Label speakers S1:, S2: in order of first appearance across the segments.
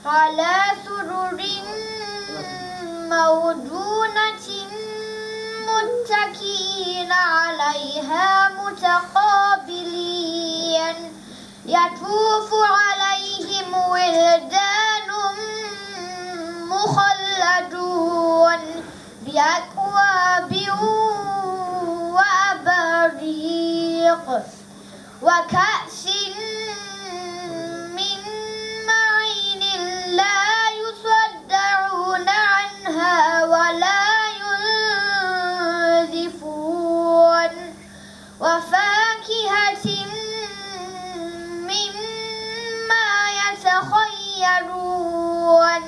S1: على سرر موضونة متكئين عليها متقابلين يطوف عليهم ولدان مخلدون بأكواب وأباريق وكأس من معين لا يصدعون عنها ولا ينزفون وفاكهة مما يتخيرون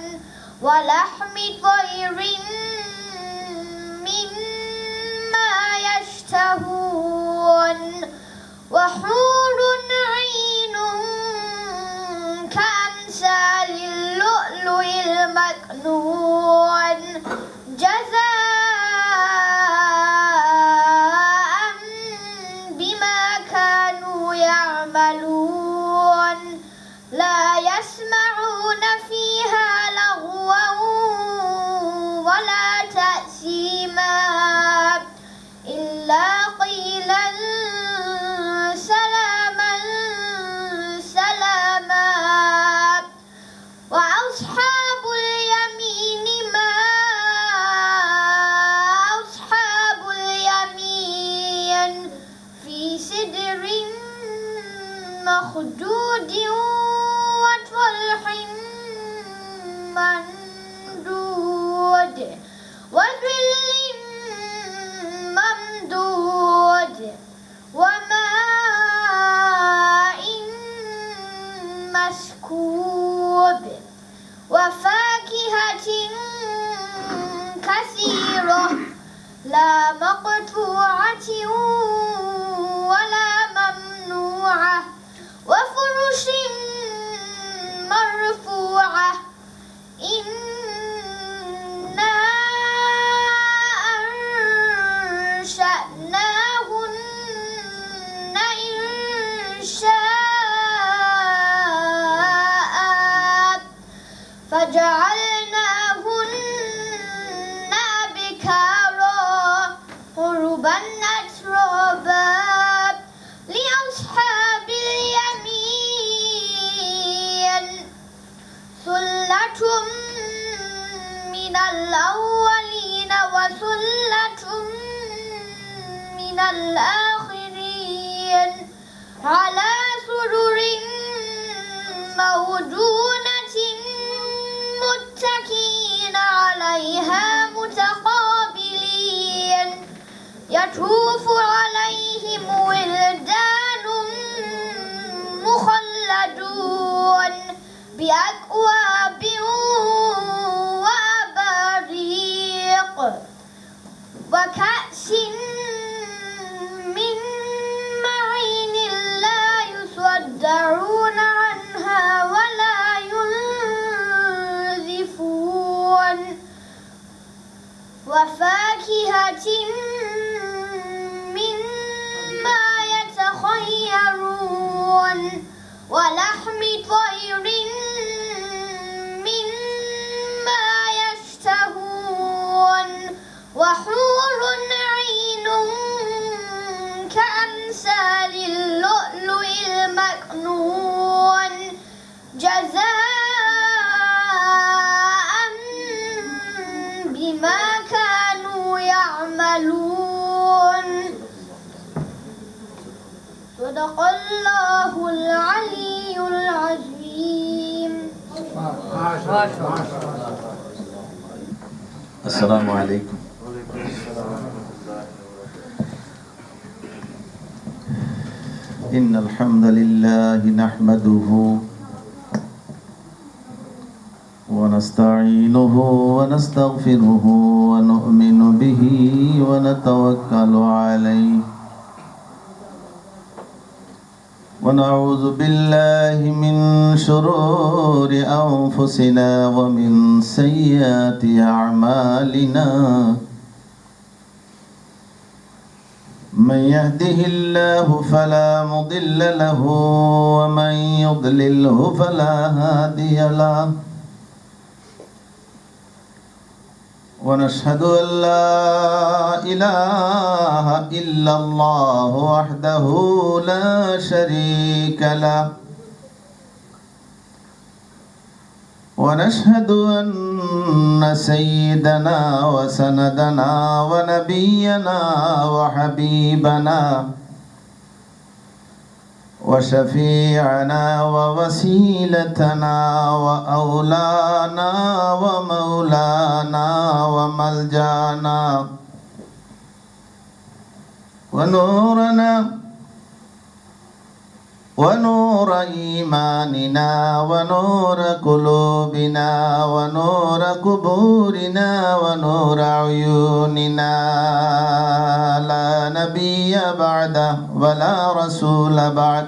S1: ولحم طير مما يشتهون وحور عين كأمثال اللؤلؤ المكنون جزاء بما كانوا يعملون لا يسمعون فيها لغوا ولا تأثيما إلا قيلا سلاما سلاما وأصحاب اليمين ما أصحاب اليمين في سدر مخدود وطلح ممدود وظل ممدود وماء مسكوب وفاكهة كثيرة لا مقطوعة ولا ممنوعة وفرش مرفوعة إنا أنشأناهن إنشاء فجعلناهن أبكارا عربا أترابا لأصحاب اليمين ثلة من الأولين وثلة من الآخرين على سرر موضونة متكئين عليها متقابلين يطوف عليهم ولدان مخلدون بأكواب وأباريق وكأس من معين لا يصدعون عنها ولا ينزفون وفاكهة مما يتخيرون ولحم طير مما يشتهون وحور عين كأمثال اللؤلؤ المكنون جزاء بما كانوا يعملون صدق الله العلي العظيم.
S2: السلام عليكم. إن الحمد لله نحمده ونستعينه ونستغفره ونؤمن به ونتوكل عليه ونعوذ بالله من شرور أنفسنا ومن سيئات أعمالنا من يهده الله فلا مضل له ومن يضلله فلا هادي له ونشهد أن لا إله إلا الله وحده لا شريك له ونشهد أن سيدنا وسندنا ونبينا وحبيبنا وشفيعنا ووسيلتنا وأولانا ومولانا وملجانا ونورنا ونور إيماننا ونور قلوبنا ونور قبورنا ونور عيوننا لا نبي بعده ولا رسول بعد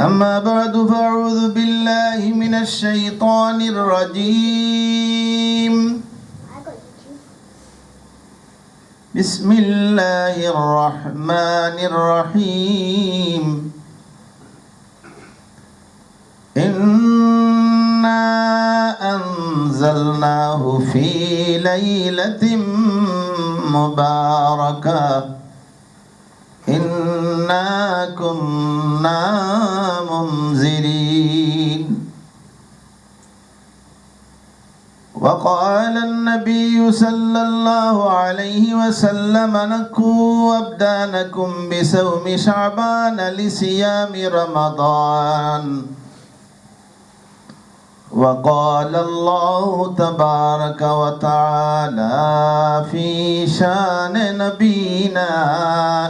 S2: أما بعد فأعوذ بالله من الشيطان الرجيم بسم الله الرحمن الرحيم إنا أنزلناه في ليلة مباركة إنا كنا منذرين وقال النبي صلى الله عليه وسلم نكوا أبدانكم بصوم شعبان لصيام رمضان وقال الله تبارك وتعالى في شان نبينا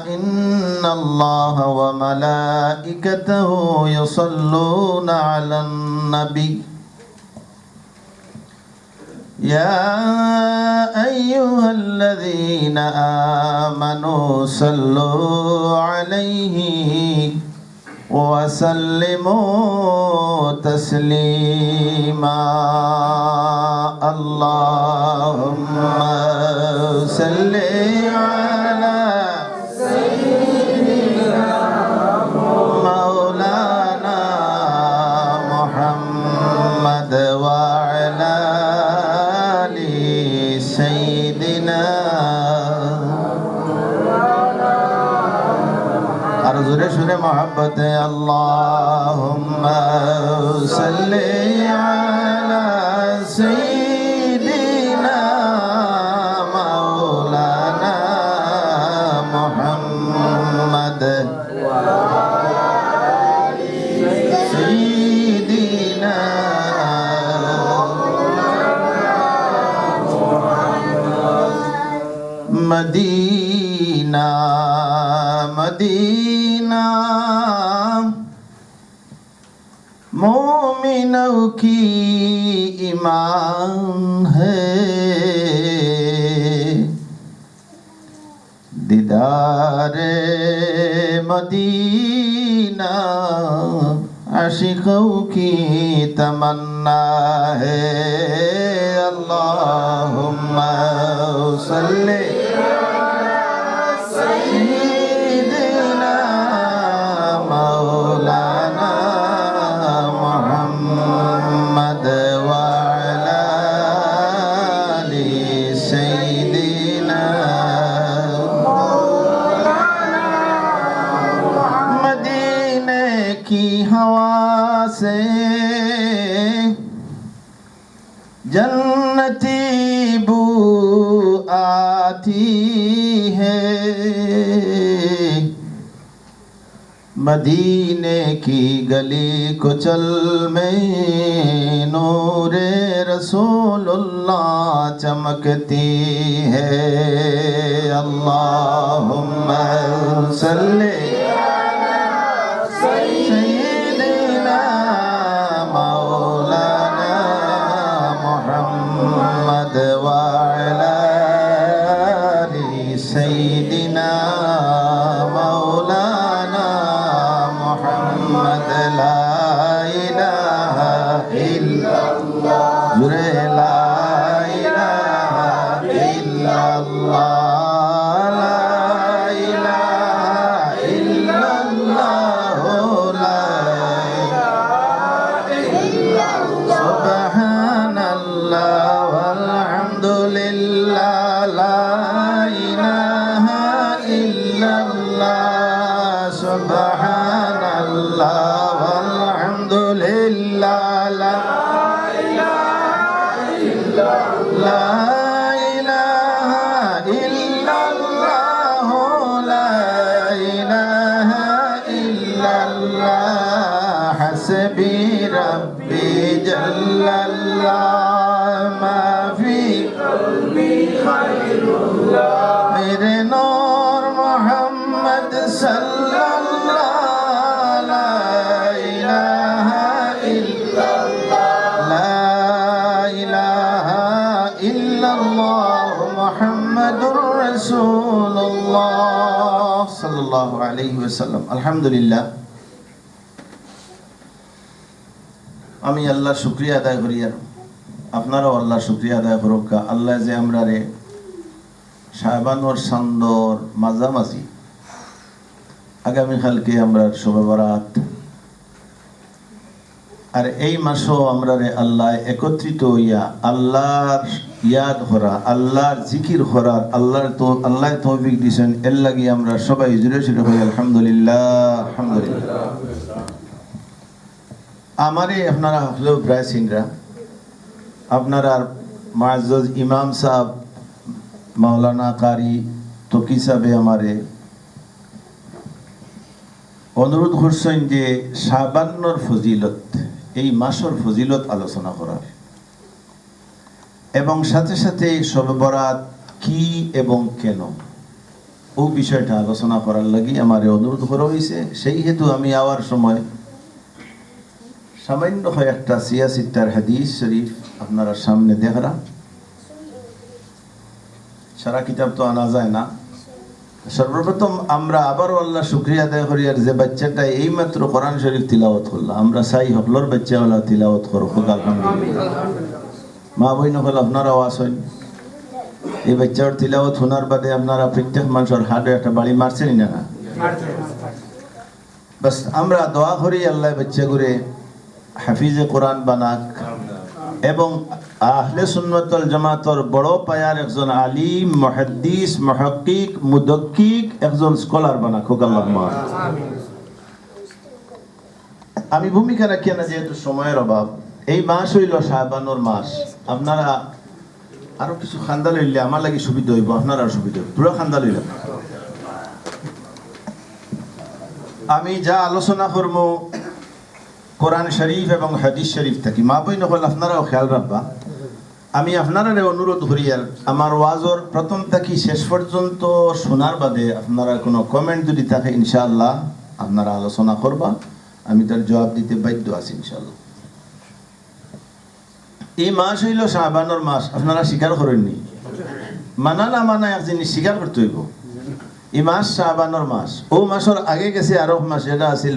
S2: إن الله وملائكته يصلون على النبي يا أيها الذين آمنوا صلوا عليه وسلموا تسليما اللهم صل على سيدنا مولانا محمد وعلى آل سيدنا أرزق شر محبت اللهم صل على سيدنا مولانا محمد سيدنا مدینہ مدینہ مومنوں کی ایمان ہے دیدار مدینہ عاشقوں کی تمنا ہے اللہم صلی سیدنا مولانا محمد وعلى آل سیدنا مدینے کی ہوا سے جنتی بو آتی ہے مدینے کی گلی کچل میں نور رسول اللہ چمکتی ہے اللہم صلی سیدنا مولانا محمد وعلى آل سيدنا مولانا محمد لا إله إلا الله لا إله إلا الله لا إله إلا الله সুবহানাল্লাহ ওয়ালহামদুলিল্লাহ লা ইলাহা ইল্লাল্লাহ লা ইলাহা ইল্লাল্লাহ হাসবি রাব্বি জাল্লাল্লাহ মা ফি কলবি খায়রুল্লাহ মেরে নূর মুহাম্মদ সাল্লাল্লাহ লা ইলাহা ইল্লাল্লাহ লা ইলাহা ইল্লাল্লাহ মুহাম্মাদুর রাসূলুল্লাহ সাল্লাল্লাহু আলাইহি ওয়াসাল্লাম। আলহামদুলিল্লাহ, আমি আল্লাহর শুকরিয়া আদায় করি, আর আপনারাও আল্লাহর শুকরিয়া আদায় করুক। আল্লাহ যে আমরা রে শাবানোর সান্দর মাঝামাঝি আগামীকালকে আমরা শবে বরাত, আর এই মাসও আমরা রে আল্লাহ একত্রিত হইয়া আল্লাহর ইয়াদ করা, আল্লাহর জিকির করার আল্লাহ তৌফিক দিয়েছেন। এর লাগি আমরা সবাই জুড়ে জুড়ে হই আলহামদুলিল্লাহ আলহামদুলিল্লাহ। আমারে আপনারা হলেও প্রায় সিনরা আপনারা মুআজ্জাজ ইমাম সাহেব মাওলানা কারি তকি সাহেবে আমারে অনুরোধ করছেন যে শাবান্নর ফজিলত, এই মাসের ফজিলত আলোচনা করার, এবং সাথে সাথে শবে বরাত কি এবং কেন ও বিষয়টা আলোচনা করার লাগি আমারে অনুরোধ করা হয়েছে। সেই হেতু আমি আওয়ার সময় সামান্য একটা সিয়াসিত্তার হাদিস শরীফ আপনারা সামনে দেখরা, সারা কিতাব তো আনা যায় না। সর্বপ্রথম আমরা আবারও আল্লাহ শুকরিয়া আদায় করি, আর যে বাচ্চাটা এই মাত্র কোরআন শরীফ তিলাওয়াত করলো, আমরা চাই হকলর বাচ্চা হলা তিলাওয়াত করো, আলহামদুলিল্লাহ। মা বই নকল আপনারাও আসেন, এই বাচ্চার তিলাওয়াত শোনার বাদে আপনারা প্রত্যেক মানুষের হাটে একটা বাড়ি মারছেন না না? বাস আমরা দোয়া করি আল্লাহ বাচ্চা করে হাফিজে কোরআন বানাক, এবং আহলে সুন্নাত ওয়াল জামাতের বড় পায়ার একজন আলিম, মুহাদ্দিস, মুহাক্কিক, মুদাক্কিক, একজন স্কলার বানাক হোক আল্লাহুম্মা আমিন। আমি ভূমিকা রাখি না, যেহেতু সময়ের অভাব। এই মাস হইল শাবানোর মাস। আপনারা আরো কিছু খান্দা লইলে আমার লাগি সুবিধা হইব, আপনারা সুবিধা হইব, পুরো খান্দা লইলাম। আমি যা আলোচনা করব কোরআন শরীফ এবং হাদিস শরীফ থাকি, মা বই নকল আপনারাও খেয়াল রাখবা। আমি আপনারা অনুরোধ করি, আর আমার ওয়াজর প্রথম থাকি শেষ পর্যন্ত শোনার বাদে আপনারা কোনো কমেন্ট যদি থাকে ইনশাআল্লাহ আপনারা আলোচনা করবা, আমি তার জবাব দিতে বাধ্য আছি ইনশাআল্লাহ। এই মাস হইল শাবানোর মাস, আপনারা স্বীকার করেননি? মানা না মানা এক জিনিস স্বীকার করতে হইব। এই মাস শাবানোর মাস, ও মাসের আগে গেছে আরব মাস, এটা আছিল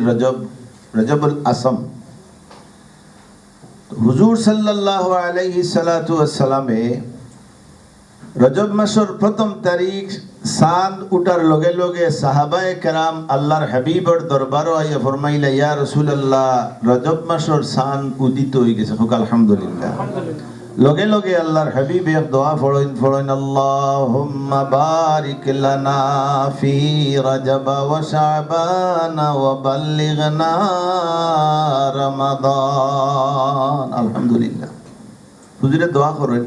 S2: রজবুল আসম। হুজুর সাল্লাল্লাহু আলাইহি সাল্লাতু ওয়াসসালামে রজব মাসের প্রথম তারিখ চাঁদ উঠার লগে লগে সাহাবায়ে কেরাম আল্লাহর হাবিবর দরবারও আইয়া ফরমাইলা, ইয়া রাসূলুল্লাহ, রজব মাসের চাঁদ উদিত হয়ে গেছে, হোক আলহামদুলিল্লাহ। লগে লগে আল্লাহর হাবিব এক দোয়া পড়েন, আল্লাহুম্মা বারিক লানা ফি রজব ওয়া শাবান ওয়া বাল্লিগনা রমাদান। আলহামদুলিল্লাহ। হুজুরে দোয়া করেন,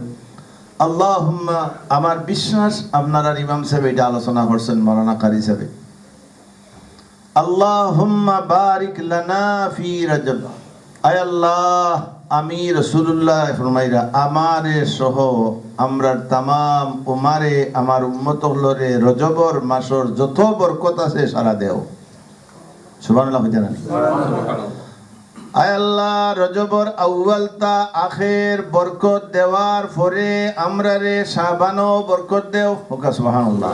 S2: আল্লাহুম্মা, আমার বিশ্বাস আপনারা ইমাম সাহেব এটা আলোচনা করছেন, মাওলানা কারি সাহেব, আল্লাহুম্মা বারিক লানা ফি রজব, আয় আল্লাহ, আমি রাসূলুল্লাহ ফরমাইরা আমারে সহ আমরার তামাম উমারে আমার উম্মত হলরে রজবর মাসর যত বরকত আছে সারা দেও। সুবহানাল্লাহ জানেন? আয় আল্লাহ, রজবর আউয়াল তা আখির বরকত দেওয়ার পরে আমরারে শাবানও বরকত দেও, ওকা সুবহানাল্লাহ।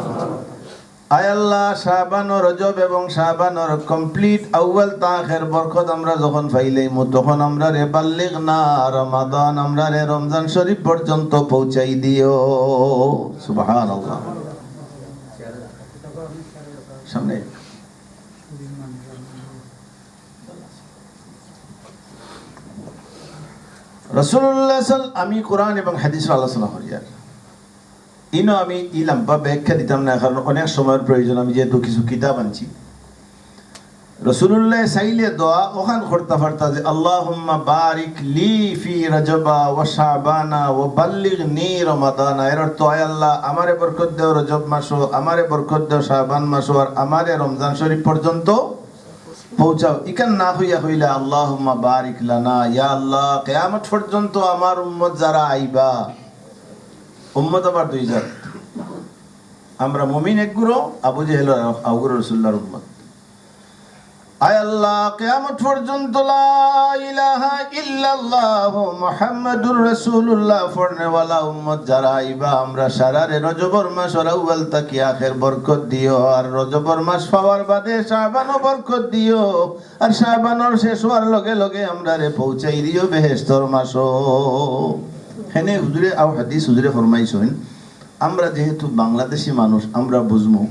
S2: আয় আল্লাহ, শাবান ও রজব এবং শাবানের কমপ্লিট আউয়াল তা আখির বরকত আমরা যখন পাইলাম, তখন আমরা রে বাল্লিগনা রমাদান, আমরা রে রমজান শরীফ পর্যন্ত পৌঁছাই দিও। সুবহানাল্লাহ। সামনে রাসূলুল্লাহ আমি কোরআন এবং হাদিসের আলোচনা করি, আর ইনো আমি ইলাম বা ব্যাখ্যা দিতাম না, কারণ অনেক সময়ের প্রয়োজন। আমি যেহেতু কিছু কিতাব আনছি, রাসূলুল্লাহ চাইলে দোয়া ওখান করতে পারতা যে আল্লাহুম্মা বারিক লি ফি রজবা ওয়া শাবানা ওয়া বাল্লিগনি রমাদানা। এর অর্থ আয় আল্লাহ আমারে বরকত দাও রজব মাসও, আমারে বরকত দাও শাবান মাসও, আর আমারে রমজান শরীফ পর্যন্ত পৌঁছাও। ইকান না হইয়া হইলা আল্লাহুম্মা বারিক লানা, ইয়া আল্লাহ কিয়ামত পর্যন্ত আমার উম্মত যারা আইবা, উম্মত আবার দুই জাত, আমরা মুমিন এক গুরু, আবু জেহেল আউগুর রাসূলুল্লাহর উম্মত। আয় আল্লাহ কিয়ামত পর্যন্ত লা ইলাহা ইল্লাল্লাহ মুহাম্মাদুর রাসূলুল্লাহ পড়নেওয়ালা উম্মত যারা আইবা, আমরা সারারে রজবর মাস আর আউয়াল তাকি আখের বরকত দিও, আর রজবর মাস পাওয়ার বাদে শাবানও বরকত দিও, আর শাবানর শেষ হওয়ার লগে লগে আমরা রে পৌঁছাই দিও বেহেশতর মাসও। হেনে হুজুরে আও হাদিস হুজুরে ফরমাইছেন, আমরা যেহেতু বাংলাদেশি মানুষ আমরা বুঝমু,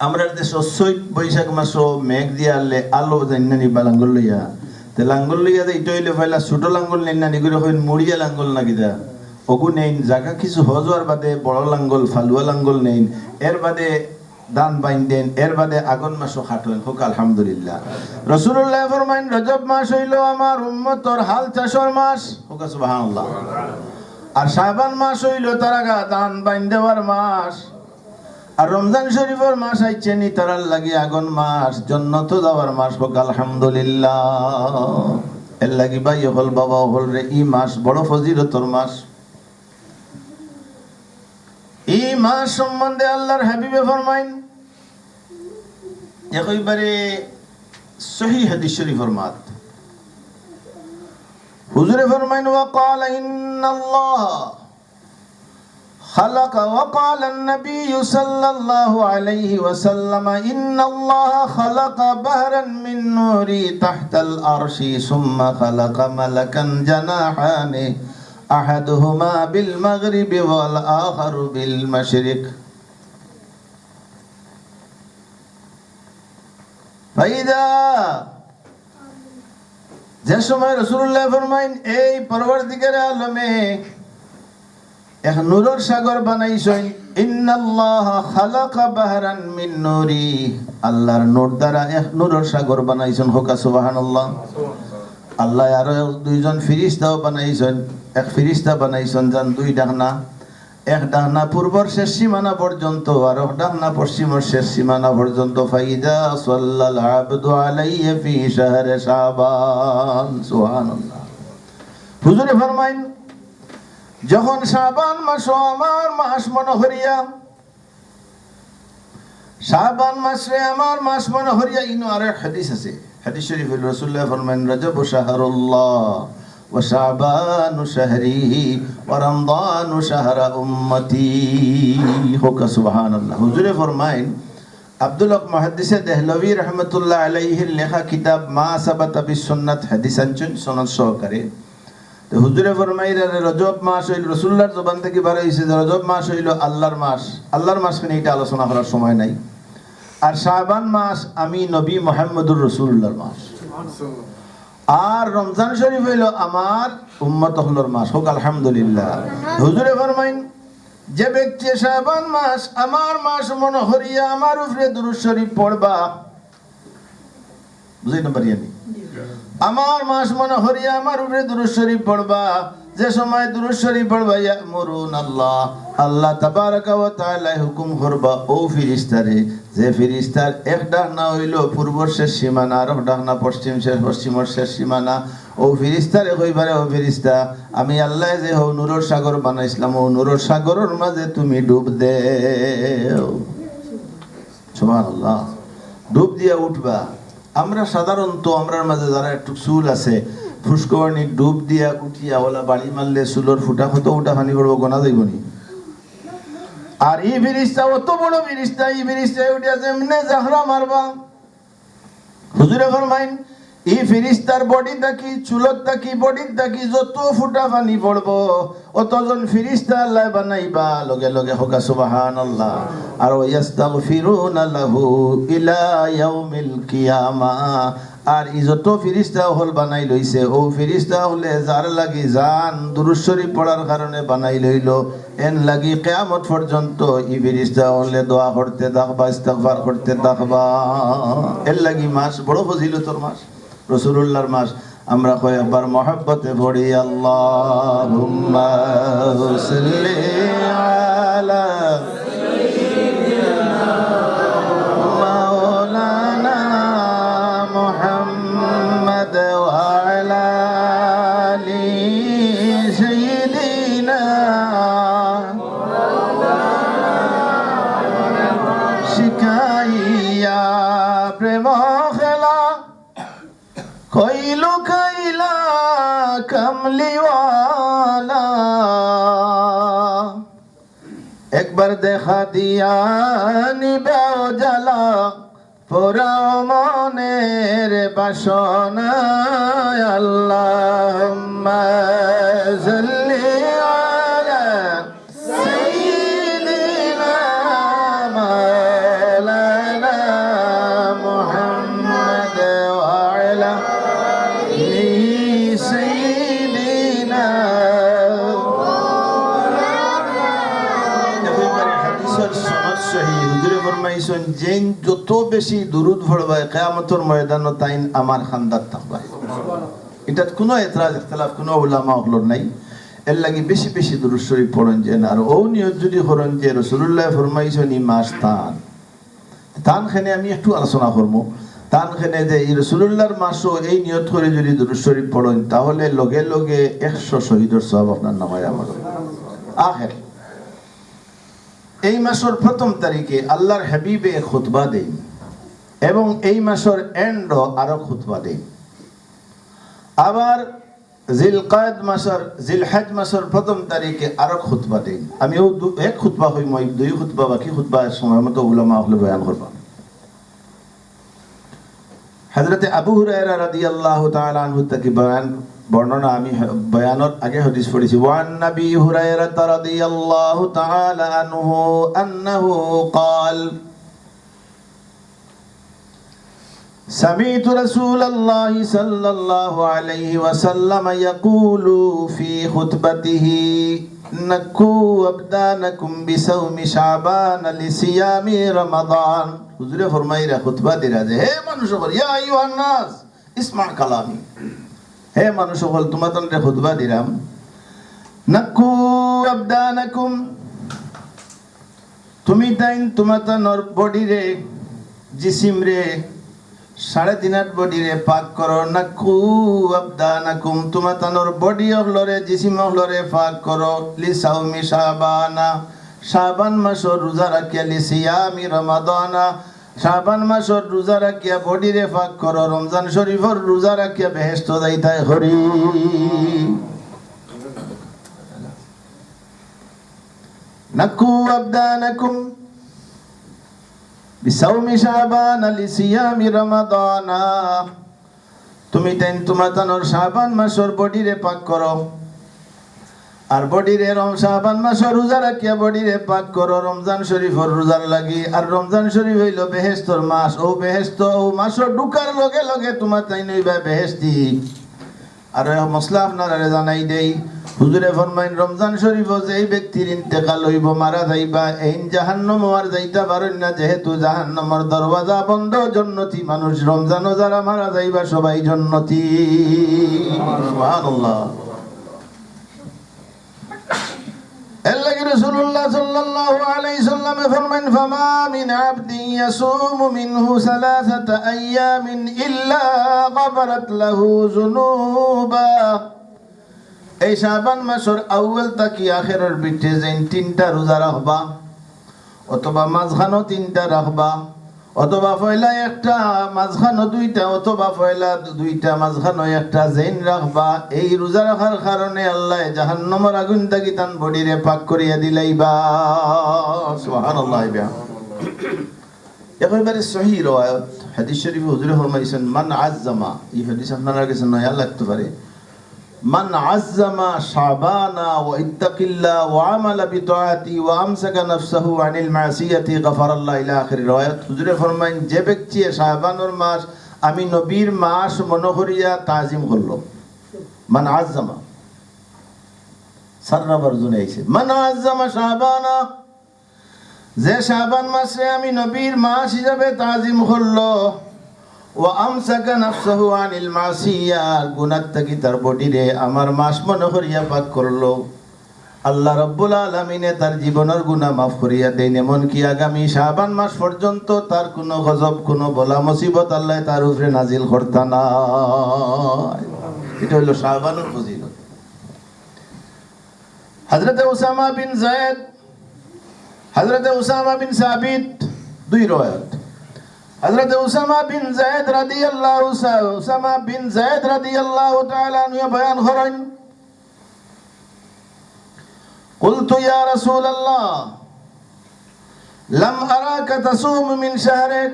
S2: আমরা দেশ চৈত বৈশাখ মাসও মেঘ দিয়ে আনলে আলো জানি নিবা লাঙ্গল লইয়া, তে লাঙ্গল লইয়া যে ইটো হইলে ফেলা ছোট লাঙ্গল নেই না নিগুলো হইন মুড়িয়া লাঙ্গল নাকি দা ওগু নেইন, জায়গা কিছু হজোয়ার বাদে বড় লাঙ্গল ফালুয়া লাঙ্গল নেইন, এর বাদে দান বাইন দেন, এর বাদে আগন মাসও খাটেন হোক আলহামদুলিল্লাহ। রাসূলুল্লাহ ফরমাইন রজব মাস হইল আমার উম্মতর হাল চাষর মাস, হোক সুবহানাল্লাহ। আর শাবান মাস হইল তারা গা দান বাইন দেওয়ার মাস, আর রমজান শরীফের মাস আইছে নি তারার লাগি আগন মাস, জান্নাত যাওয়ার মাস হোক আলহামদুলিল্লাহ। এর লাগি ভাই হল বাবা হল রে ই মাস বড় ফজিলতর মাস। এই মাস সম্বন্ধে আল্লাহর হাবিবে ফরমাইন একেবারে সহিহ হাদিস শরীফের মাত, হুজুরে ফরমাইন ওয়া ক্বালা ইন্নাল্লাহ خلق وقال النبي صلى الله عليه وسلم إن الله خلق بهرا من نوري تحت الأرش ثم خلق ملكا جناحان أحدهما بالمغرب والآخر بالمشرق فإذا যে সময় রাসূলুল্লাহ ফরমাইন এই পরওয়ারদিগার আলমে এক নূরের সাগর বানাইছেন, ইন্নাল্লাহ খালাকা বাহরান মিন নূরি, আল্লাহর নূর দ্বারা এক নূরের সাগর বানাইছেন হোক সুবহানাল্লাহ। আল্লাহ আরো দুইজন ফেরেশতাও বানাইছেন, এক ফেরেশতা বানাইছেন যান দুই ডাকনা, এক ডাকনা পূর্বর শেষ সীমানা পর্যন্ত আর এক ডাকনা পশ্চিমের শেষ সীমানা পর্যন্ত। ফাইদা সাল্লাল আবদু আলাইহি ফি শাহরে শাবান, সুবহানাল্লাহ। হুজুরে ফরমাইন যখন শাবান মাস আমার মাস মনে হরিয়া, শাবান মাসে আমার মাস মনে হরিয়া, ইনো আর এক হাদিস আছে, হাদিস শরীফ রাসূলুল্লাহ ফরমান রজব শাহরুল্লাহ ওয়া শাবানু শাহরি ওয়া রমদানু শাহরা উম্মতি, হোক সুবহানাল্লাহ। হুজুরে ফরমাইন আব্দুল হক মুহাদ্দিসে দেহলভী রাহমাতুল্লাহ আলাইহির লেখা কিতাব মা সাবাতা বিস সুন্নাত হাদিস আনছেন সনদ সহকারে। তো হুজুরে ফরমাইলেন রজব মাস হইল রাসূলুল্লাহর জবান থেকে বার হইছে যে রজব মাস হইল আল্লাহর মাস, আল্লাহর মাস কেন এটা আলোচনা করার সময় নাই। আর শাবান মাস আমি নবী মুহাম্মদুর রাসূলুল্লাহর মাস, আর রমজান শরীফ হইল আমার উম্মত হলর মাস, হোক আলহামদুলিল্লাহ। হুজুরে ফরমাইন যে ব্যক্তি শাবান মাস আমার মাস মনে হরিয়া আমার উপরে দুরূদ শরীফ পড়বা, বুঝাই না পারি আমি, আমার মাস মনে হরিয়া আমার উপরে দুরূদ শরীফ পড়বা, যে সময় দুরূদ শরীফ পড়বা ইয়ামুরুন আল্লাহ, আল্লাহ তাবারাকা ওয়া তাআলা হুকুম করবা ও ফেরেশতারে, যে ফেরেশতার এক ডাকনা হইল পূর্বর শেষ সীমানা আর এক ডাকনা পশ্চিমের শেষ সীমানা, ও ফেরেশতারে কইবারে ও ফেরেশতা আমি আল্লাহ যে হও নূরের সাগর বানাইছিলাম, ও নূরের সাগরের মাঝে তুমি ডুব দেও, সুবহানাল্লাহ, ডুব দিয়া উঠবা। আমরা সাধারণত আমরার মাঝে যারা একটু চুল আছে ফুসকরণী ডুব দিয়া উঠিয়া ওলা বাড়ি মারলে চুলোর ফুটা কত উঠা পানি করবো গোনা যাইব নি। আর এই ফেরেশতা অত বড় ফেরেশতা, এই ফেরেশতা উঠিয়া যেমনে জাহরা মারবা, হুজুরে ফরমাইন এই ফিরিস্তার বডি থাকি চুলত থাকি বডি থাকি যত ফুটা পানি পড়বো অতজন ফিরিস্তা আল্লাহ বানাইবা লগে লগে হোকা সুবহানাল্লাহ। আর ইয়াস্তাগফিরুনা লাহু ইলা ইয়াউমিল কিয়ামা। আর ই যত ফিরিস্তা হল বানাই লইছে ও ফিরিস্তা হলে যার লাগি জান দুরূদ শরীফ পড়ার কারণে বানাই লইল এন লাগি কিয়ামত পর্যন্ত ই ফিরিস্তা হলে দোয়া করতে থাকবা ইস্তিগফার করতে থাকবা। এর লাগি মাস বড় ফজিলতর মাস, রাসূলুল্লাহর মাস। আমরা কয়েকবার মহব্বতে পড়ি আল্লাহুম্মা সাল্লি আলা মাওলানা মুহাম্মদ ওয়া আলা আলি সাইয়্যিদিনা শিকাইয়া প্রেম খেলা কইলো কইলা কামলিওয়ালা একবার দেখা দিয়া নিবাও জ্বালা পোড়াও মনের বাসনা। আল্লাহুম্মা সাল্লি আলা সাইয়্যিদিনা মাওলানা মুহাম্মদ ওয়া আলা সাইয়্যিদিনা। একেবারে হাদিসের সনদ সহিহ হুজুরে ফরমাইছেন যে যত বেশি দুরূদ পড়বা কিয়ামতের ময়দানে তাইন আমার খান্দাত থাকবা। এটা কোনো এতরাজ ইখতিলাফ কোনো উলামা হলর নাই। এর লাগি বেশি বেশি দুরূদ শরীফ পড়েন যেন। আর ও নিয়ত যদি করেন যে রাসূলুল্লাহ ফরমাইছেন ই মাস তান খানে আমি একটু আলোচনা করব। তান খানে যে এই রাসূলুল্লাহর মাসও এই নিয়ত করে যদি দুরূদ শরীফ পড়েন তাহলে লগে লগে 100 শহীদের সওয়াব আপনার নামায় আমার। আখির এই মাসের প্রথম তারিখে আল্লাহর হাবিবে খুতবা দেন এবং এই মাসের এন্ড আরো খুতবা দেন। আবার জিলকাদ মাসের জিলহজ মাসের প্রথম তারিখে আরো খুতবা দেন। আমিও এক খুতবা হই মই দুই খুতবা বাকি খুতবা সময় মতো উলামা হলে বয়ান করব। হযরত আবু হুরায়রা রাদিয়াল্লাহু তাআলা আনহু থেকে বর্ণনা আমি বয়ানত আগে হাদিস পড়েছি। ওয়ান নবী হুরায়রা রাদিয়াল্লাহু তাআলা আনহু আন্নাহু قال سمعت رسول الله صلى الله عليه وسلم يقول في خطبته نكوا أبدانكم بصوم شعبان لصيام رمضان। হুজুরে ফরমাইরা খুতবা দিরা যে হে মানুষ সকল ইয়া আইয়ুহান নাস ইসমা কালামি, হে মানুষ সকল তোমাদের খুতবা দিলাম। নাকু আবদানাকুম তুমি তাইন তোমাদের বডি রে জিসিম রে 3.5 বডি রে পাক করো। নাকু আবদানাকুম তোমাদের বডি হলরে জিসিম হলরে পাক করো। লিসাউমি শাবানা শাবান মাসের রোজা রাখিয়া লিসিয়ামি রমাদানা শাবান মাসের রোজা রাখিয়া বডি রে পাক করো। রমজান শরীফের রোজা রাখিয়া বেহেশত যাইতাই হরি। নাকু আবদানাকুম বিসাউমি শাবান লিসিয়ামি রমাদানা তুমি তাই তোমাদের শাবান মাসের বডি রে পাক করো আর বডি রে শাবান মাসের রোজা রাখিয়া বডি রে পাক করো রমজান শরীফের রোজার লাগি। আর রমজান শরীফ হইল বেহেশতর মাস। ও বেহেশত ও মাসের ঢুকার লগে লগে তোমার তাই নইবা বেহেশতি। আর মশলা আপনারা জানাই দেই হুজুরে ফরমাইন রমজান শরীফ যে এই ব্যক্তির ইন্তেকাল হইব মারা যাইবা এই জাহান্নাম আর যাইতা পারেন না, যেহেতু জাহান্নামের দরওয়াজা বন্ধ। জান্নাতি মানুষ রমজানও যারা মারা যাইবা সবাই জান্নাতি। সুবহানাল্লাহ। এল্লাহি রাসূলুল্লাহ সাল্লাল্লাহু আলাইহি সাল্লাম ফরমান ফামা মিন আবদিন ইয়াসুমু মিনহু সালাসাতা আইয়ামিন ইল্লা গফারাত লাহু যুনুবা। এই শাবান মাসের আউয়াল তাকি আখিরের ভিতরে যেন 3টা রোজা রাখবা অথবা মাঝখানো 3টা রাখবা অথবা পয়লা একটা মাঝখানো 2টা অথবা পয়লা 2টা মাঝখানো একটা যেন রাখবা। এই রোজা রাখার কারণে আল্লাহ জাহান্নামের আগুন থেকে তান বডিরে পাক করিয়া দিলাইবা। সুবহানাল্লাহ। একেবারে সহি রওয়ায়াত হাদিস শরীফে হুজুরে ফরমাইছেন মান আযজামা, এই হাদিস আপনারা কাছে নয়া লাগতে পারে, মান আযজামা শাবানা ওয়া ইত্তাকিল্লাহ ওয়া আমালা বিতাআতি ওয়া আমসাকা নাফসাহু আনিল মাসিয়াতি গাফারাল্লাহু ইলা আখির রওয়ায়াত। হুজুরে ফরমাইন যে ব্যক্তি শাবানুর মাস আমি নবীর মাস মনে করিয়া তাজিম করলো, মান আযজামা সাররা বর্জনে আইছে মান আযজামা শাবানা, যে শাবান মাসে আমি নবীর মাস হিসাবে তাজিম করলো, ওয়া আমসাকা নাফসাহু আনিল মাসিয়া, গুনাহ থেকে তার বডিরে আমার মাস মনে করিয়া পাক করলো, আল্লাহ রাব্বুল আলামিনে তার জীবনের গুনাহ মাফ করিয়া দেন। এমনকি আগামী শাবান মাস পর্যন্ত তার কোনো গজব কোনো বলা মুসিবত আল্লাহ তার উপরে নাজিল করতা না। এটা হলো শাবানুর ফজিলত। হযরতে উসামা বিন যায়েদ, হযরতে উসামা বিন সাবিত, দুই রওয়ায়াত। হযরতে উসামা বিন যায়েদ রাদিয়াল্লাহু তাআলা আনহু বয়ান করেন, قلت يا رسول الله لم أراك تصوم من شهرك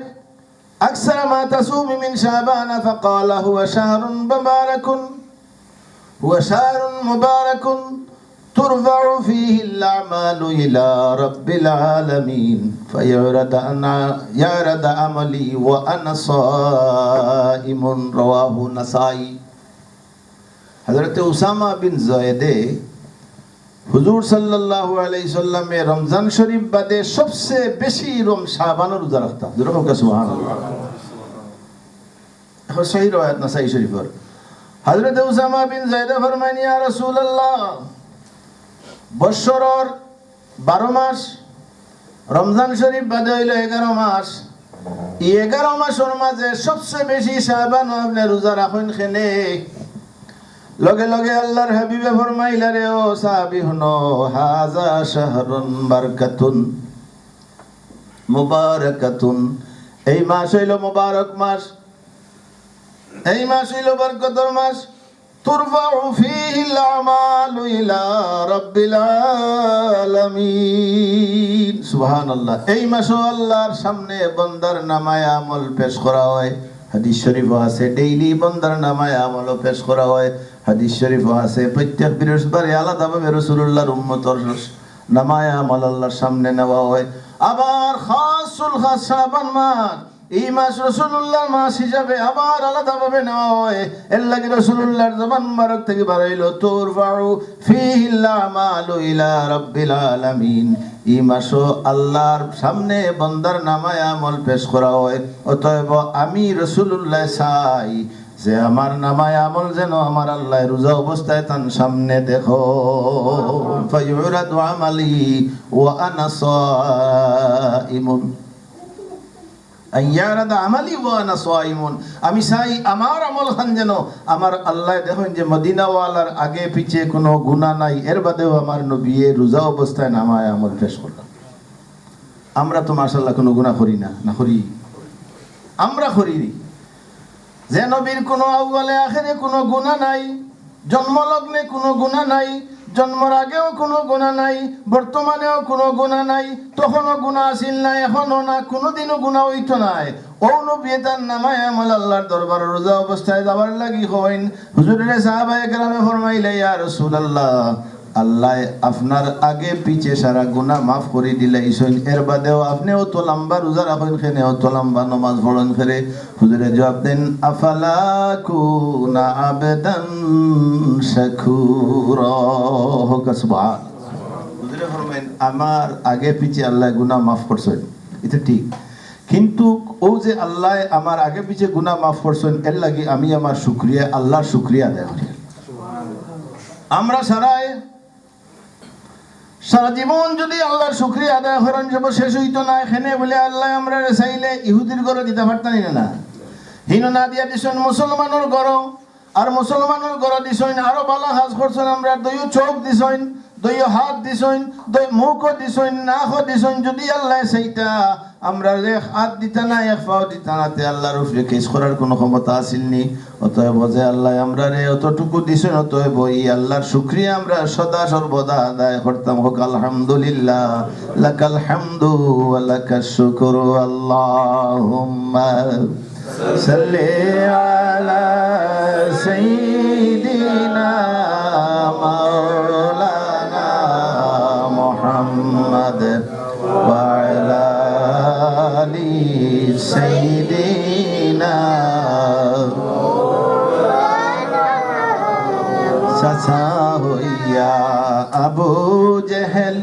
S2: أكثر ما تصوم من شعبان، فقال هو شهر مبارك ترفع فيه الأعمال إلى رب العالمين فيعرض عملي وأنا صائم، رواه النسائي। حضرت উসামা বিন যায়েদে হুজুর সাল্লাল্লাহু আলাইহি সাল্লামে রমজান শরীফ বাদে সবচেয়ে বেশি শাবানের রোজা রাখতাম। যেরকম সুবহানাল্লাহ, এখন সহিহ রওয়ায়াত নাসাই শরীফের। হযরত উসামা বিন যায়েদ ফরমান, ইয়া রাসূলুল্লাহ, বছরের 12 মাস, রমজান শরীফ বাদে হইল 11 মাস, এই 11 মাসের মাঝে সবচেয়ে বেশি শাবান আপনি রোজা রাখেন কেনে? লগে লগে আল্লাহর হাবিবে ফরমাইলা, রে ও সাহাবী শুনো, হাযা শাহরুন বারকাতুন মুবারাকাতুন, এই মাস হইল মুবারক মাস, এই মাস হইল বরকতের মাস, তুরফাউ ফীহিল আমালু ইলা রাব্বিল আলামিন। সুবহানাল্লাহ। এই মাসে আল্লাহর সামনে বান্দার নামায়ে আমল পেশ করা হয়। হাদিস শরীফ আছে ডেইলি বান্দার নামায়ে আমল পেশ করা হয়। হাদিস শরীফ আছে প্রত্যেক বৃহস্পতিবারে আলাদাভাবে রাসূলুল্লাহর উম্মতের নামায়ে আমল আল্লাহর সামনে নেওয়া হয়। আবার খাসুল খাস শাবান মাস, এই মাস রাসূলুল্লাহর মাস হিসাবে আবার আলাদাভাবে নেওয়া হয়। এর লাগি রাসূলুল্লাহর জবান মুবারক থেকে বার হইল, তুরফাউ ফীহিল আমালু ইলা রাব্বিল আলামিন, এই মাসও আল্লাহর সামনে বান্দার নামায়ে আমল পেশ করা হয়। অতএব আমি রাসূলুল্লাহ চাই যে আমার নামায়ে আমল যেন আমার আল্লাহ রোজা অবস্থায় তার সামনে দেখো। ফায়ুরাদু আমালি ওয়া আনা সাইমুন, আইয়ারাদা আমালি ওয়া আনা সাইমুন, আমি চাই আমার আমল খান যেন আমার আল্লাহ দেখেন যে মদিনাওয়ালার আগে পিছে কোনো গুনাহ নাই, এর বাদেও আমার নবী রোজা অবস্থায় নামায়ে আমল পেশ করলাম। আমরা তো মাশাআল্লাহ কোনো গুনাহ করি না, না করি? আমরা করি যে নবীর কোনো আউয়ালে আখেরে কোনো গুনাহ নাই, জন্মলগ্নে কোনো গুনাহ নাই, জন্মের আগেও কোনো গুনাহ নাই, বর্তমানেও কোনো গুনাহ নাই, তখনও গুনাহ আসিল না, এখনও না, কোনোদিনও গুনাহ হইতো নাই। ও নবী তার নামায়ে আমল আল্লাহর দরবারে রোজা অবস্থায় যাবার লাগি হইন। হুজুরের সাহাবায়ে কেরামে ফরমাইলে, ইয়া রাসূলুল্লাহ, আল্লাহ আপনার আগে পিছে সারা গুনাহ মাফ করে দিলে ইসন, এর বাদেও আপনিও তো লম্বা রোজা রাখেন খেনে, তো লম্বা নামাজ পড়েন খেরে। হুজুরে জবাব দেন, আফালা কুনা আবেদান শাকুরা, সুবহান। হুজুরে ফরমাইন, আমার আগে পিছে আল্লাহ গুনাহ মাফ করছেন, এটা ঠিক, কিন্তু ও যে আল্লাহ আমার আগে পিছে গুনাহ মাফ করছেন, এর লাগি আমি আমার শুকরিয়া, আল্লাহর শুকরিয়া আদায় করি। আমরা সারা জীবন যদি আল্লাহর শুকরিয়া আদায় করেন যাব শেষ হইতো না। এখানে বলে আল্লাহ আমরা চাইলে ইহুদির ঘরে দিতে পারতাম না, হিন না দিয়া দিছেন মুসলমানের ঘর, আর মুসলমানের ঘর দিছেন আরো ভালো হাজ করছেন, আমরা দইও চোখ দিছেন, দইও হাত দিছেন, দই মুখও দিছেন, নাকও দিছেন। যদি আল্লাহ সেইটা আমরা এক হাত দিতা না এক পাও দিতা না তে আল্লাহর উপরে কেস করার কোনো ক্ষমতা আসিলনি। অতএব যে আল্লাহ আমরা রে অতটুকু দিছেন, অতএব এই আল্লাহর শুকরিয়া আমরা সদা সর্বদা আদায় করতাম। হোক আলহামদুলিল্লাহ, লাকাল হামদু ওয়া লাকাশ শুকরু। আল্লাহুম্মা সাল্লি আলা সাইয়্যিদিনা মাওলানা মুহাম্মদ ওয়া আলা আলি সাইয়্যিদিনা। চাচা হইয়া আবু জেহেল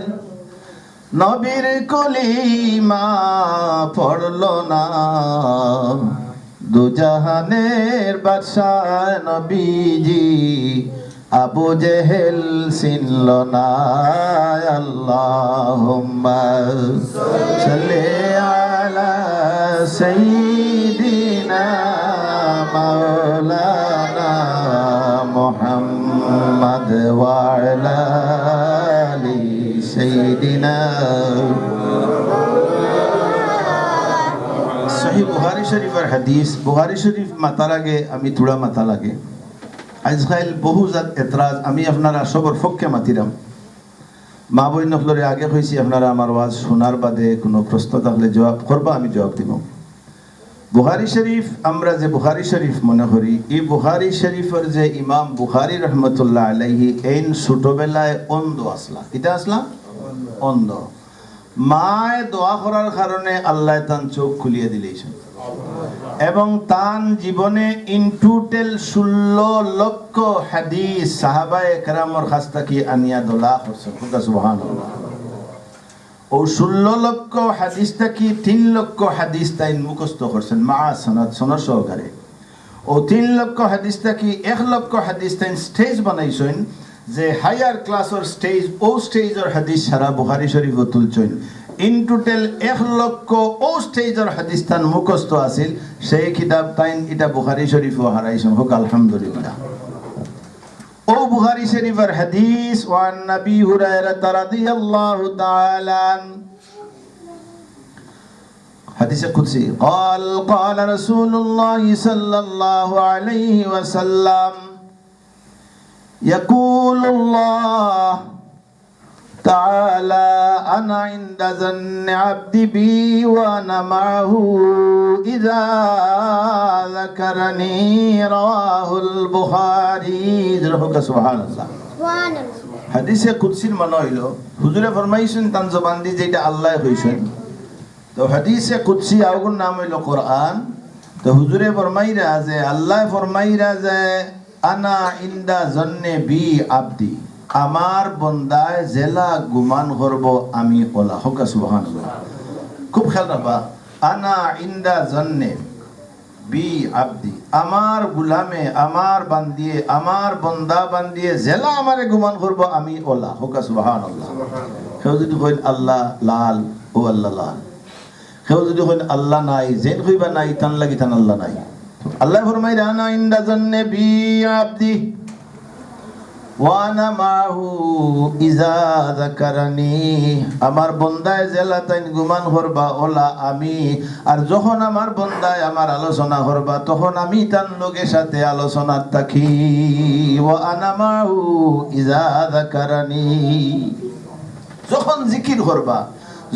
S2: নবীর কলিমা পড়ল না, দুজাহানের বাদশাহ নবীজি আবু জেহেল চিনল না। আল্লাহুম্মা সাল্লি আলা সাইয়্যিদিনা মাওলানা মুহাম্মদ ওয়া আলা আলি সাইয়্যিদিনা। সহিহ বুখারী শরীফের হাদিস। বুখারী শরীফ মাতার আগে আমি থোড়া মাথা লাগে আজকাল বহু জাত এতরাজ আমি আপনারা সবর পক্ষে মাতিরাম। মা বই নফলরে আগে কইছি আপনারা আমার ওয়াজ শোনার বাদে কোনো প্রশ্ন থাকলে জবাব করবা, আমি জবাব দিব। বুখারী শরীফ আমরা যে বুখারী শরীফ মনে করি, এই বুখারী শরীফের যে ইমাম বুখারী রহমতুল্লাহ আলাইহি এইন ছোটবেলায় অন্ধ আসলা। কিতা আসলা? অন্ধ। মায় দোয়া করার কারণে আল্লাহ তান চোখ খুলিয়ে দিলেছেন এবং তান জীবনে ইন টোটাল 16 লক্ষ হাদিস সাহাবায়ে কেরামর কাছ থেকে আনিয়া দোলা করছেন। সুবহানাল্লাহ। ও 16 লক্ষ হাদিস থেকে 3 লক্ষ হাদিস তাই মুখস্থ করছেন মা সনদ সহকারে। ও 3 লক্ষ হাদিস থেকে 1 লক্ষ হাদিস তাই স্টেজ বানাইছেন যে হায়ার ক্লাসের স্টেজ, ও স্টেজের হাদিস সারা বুখারী শরীফ তুলছেন। ইন টোটাল 1 লক্ষ ও স্টেজের হাদিস তান মুখস্থ আছিল। সেই কিতাব তাইন এটা বুখারী শরীফও হারাইছেন। হোক আলহামদুলিল্লাহ। ও বুখারী শরীফের হাদিস ওয়ান নবী হুরায়রা রাদিয়াল্লাহু তাআলা হাদিসে কুদসি قال قال رسول الله صلى الله عليه وسلم يقول الله تعالى أنا عند ظن عبدي بي وأنا معه إذا ذكرني رواه البخاري। سبحان الله। হাদিসে কুদসির মানে হইল হুজুরে ফরমাইছেন তান জবান দিয়ে যেটা আল্লাহ কইছেন। তো হাদিসে কুদসি আগুন নাম হইল কোরআন। তো হুজুরে ফরমাইরা যে আল্লাহ ফরমাইরা যে আনা ইন্দা জন্নে বি আব্দি, আমার বন্দায় জেলা গুমান করব আমি ওলা। হোক সুবহানাল্লাহ। খুব খেয়াল রাখবা, আনা ইন্দা জন্নে বি আব্দি, আমার গুলামে আমার বান্দিয়ে আমার বন্দা বান্দিয়ে জেলা আমারে গুমান করব আমি ওলা। হোক সুবহানাল্লাহ। কেউ যদি কইন আল্লাহ লাল, ও আল্লাহ লাল। কেউ যদি কইন আল্লাহ নাই, যেন কইবা নাই তান লাগি তান আল্লাহ নাই। আল্লাহ ফরমাই আনা ইন্দা জন্নে বি আব্দি ওয়ানা মাহু ইজা যাকারানি, আমার বন্দায় জেলা তাইন গুমান করবা ওলা আমি। আর যখন আমার বন্দায় আমার আলোচনা করবা তখন আমি তার লোকের সাথে আলোচনা থাকি। ওয়ানা মাহু ইজা যাকারানি, যখন জিকির করবা,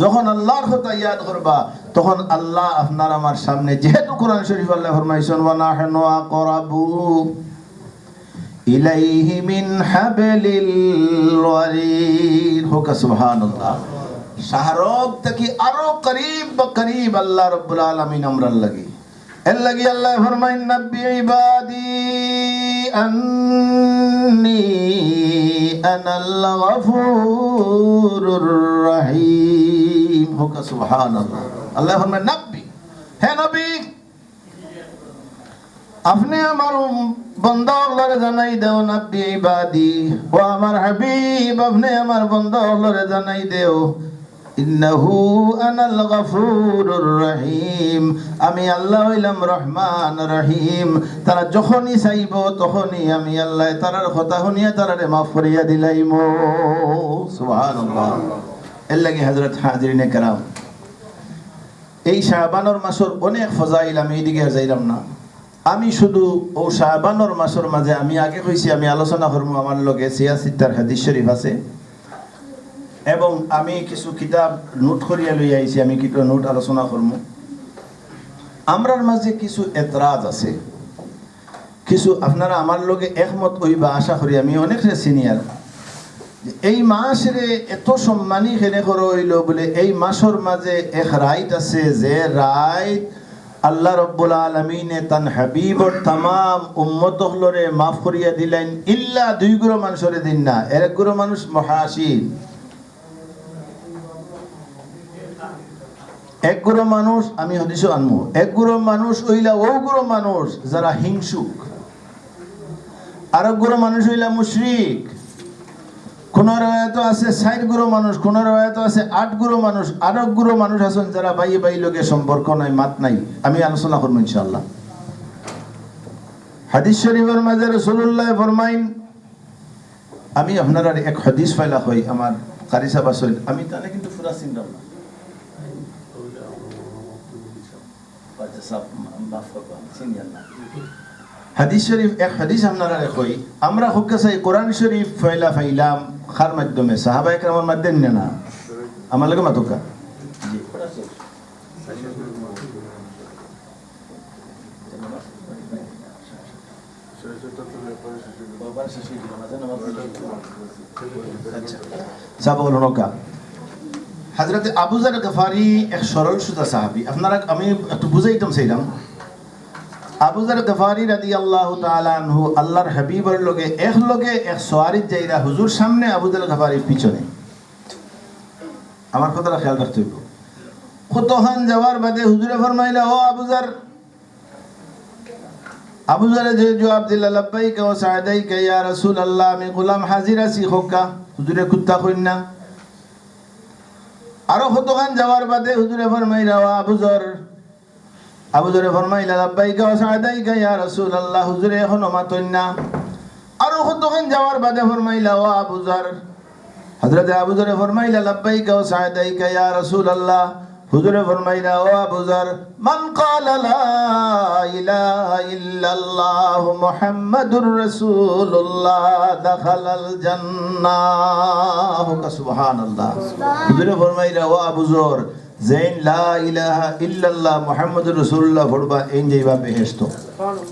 S2: যখন আল্লাহর কথা ইয়াদ করবা তখন আল্লাহ আপনার আমার সামনে। যেহেতু কোরআন শরীফ আল্লাহ ফরমাইছেন ওয়া নাহনু আকরাবু ইলাইহি মিন হাবলিল ওয়ারিদ। হোক সুবহানাল্লাহ। শাহরগ থেকে আরো করিব আল্লাহ রাব্বুল আলামিন আমরার লাগি। এর লাগি আল্লাহ ফরমাইন নব্বি ইবাদি আন্নী আনাল গফুরুর রহিম। হোক সুবহানাল্লাহ। আল্লাহ ফরমাইন নব্বি, হে নবী আপনি আমার বন্দাগুলোরে জানাই দেও। নব্বি ইবাদি, ও আমার হাবিব আপনি আমার বন্দাগুলোরে জানাই দেও ইন্নাহু আনাল গফুরুর রহিম, আমি আল্লাহ হইলাম রহমান রহিম। তারা যখনই চাইব তখনই আমি আল্লাহ তারার কথা শুনিয়া তারারে মাফ করিয়া দিলাইম। সুবহানাল্লাহ। এর লাগি হযরত হাজিরিনে কেরাম এই শাবানোর মাসের অনেক ফজাইল, আমি এইদিকে আর যাইলাম না। আমি শুধু ও শাবানোর মাসের মাঝে আমি আগে কইছি আমি আলোচনা করবো, আমার লগে সিয়াসিত্তার হাদিস শরীফ আছে এবং আমি কিছু কিতাব নোট করিয়া লই আইছি, আমি কিছু নোট আলোচনা করবো। আমরার মাঝে কিছু এতরাজ আছে, কিছু আপনারা আমার লগে একমত হইবা আশা করি। আমি অনেক সিনিয়র, এই মাসরে এত সম্মানী খেনে করে হইল বলে এই মাসের মাঝে এক রাইত আছে, যে রাইত আল্লাহ রব্বুল আলামিনে তান হাবিবর তামাম উম্মত হলরে মাফ করিয়া দিলেন, ইল্লা 2 গুরু মানুষরে দিন না। এক গুরু মানুষ মহাশিন, এক গুরু মানুষ, আমি হদিসও আনমু, এক গুরু মানুষ হইলা ও গুরু মানুষ যারা হিংসুক, আর এক গুরু মানুষ হইলা মুশরিক। কোন রওয়ায়াত আছে 4 গুরু মানুষ, কোন রওয়ায়াত আছে 8 গুরু মানুষ, আর এক গুরু মানুষ আছেন যারা ভাই ভাই লোকে সম্পর্ক নাই, মাত নাই। আমি আলোচনা করব ইনশাআল্লাহ। হাদিস শরীফের মাঝে রাসূলুল্লাহ ফরমাইন, আমি আপনারা এক হাদিস ফাইলা হই আমার কারি সাহেব আসল, আমি তাহলে কিন্তু পুরা চিন্তা না হাদিস শরীফ এক হাদিস আপনারা কই, আমরা হুক্কা চাই কোরআন শরীফ ফাইলা ফাইলাম খার মাধ্যমে, সাহাবা একরামের মাধ্যমে না, আমার লাগে মাতুকা জি হযরত আবু যর গফারি এক সরল সুদা সাহাবী, আপনারা আমি একটু বুঝাইতাম চাইলাম। আবু যর গফারি রাদিয়াল্লাহু তাআলা আনহু আল্লাহর হাবিবের লগে এক সওয়ারিত যাইরা হুজুর সামনে, আবু যর গফারির পিছনে। আমার কথাটা খেয়াল রাখতে হইব। কতখান যাওয়ার বাদে হুজুরে ফরমাইলা, ও আবু যর, আবু যরে যে জবাব দিলা, লাব্বাইকা ওয়া সা'দাইকা ইয়া রাসূলুল্লাহ, আমি গোলাম হাজির আছি হোক্কা। হুজুরে কুত্তা কইন না। আরো কতখান যাওয়ার বাদে হুজুরে ফরমাইলা, ও আবু যর, আবু যরে ফরমাইলা, লাব্বাইকা ওয়া সা'দাইকা ইয়া রাসূলুল্লাহ, হুজুরে এখনো মাতইন না। আরো কতখান যাওয়ার বাদে ফরমাইলা, ও আবু যর, হযরত আবু যরে ফরমাইলা, লাব্বাইকা ওয়া সা'দাইকা ইয়া রাসূলুল্লাহ, হুজুরে ফরমাইলা, ও আবু যর, মান ক্বালা লা ইলাহা ইল্লাল্লাহ মুহাম্মাদুর রাসূলুল্লাহ দাখালাল জান্নাহ। সুবহানাল্লাহ। হুজুরে ফরমাইলা, ও আবু যর, যেন লা ইলাহা ইল্লাল্লাহ মুহাম্মাদুর রাসূলুল্লাহ পড়বা এই যাইবা বেহেশত।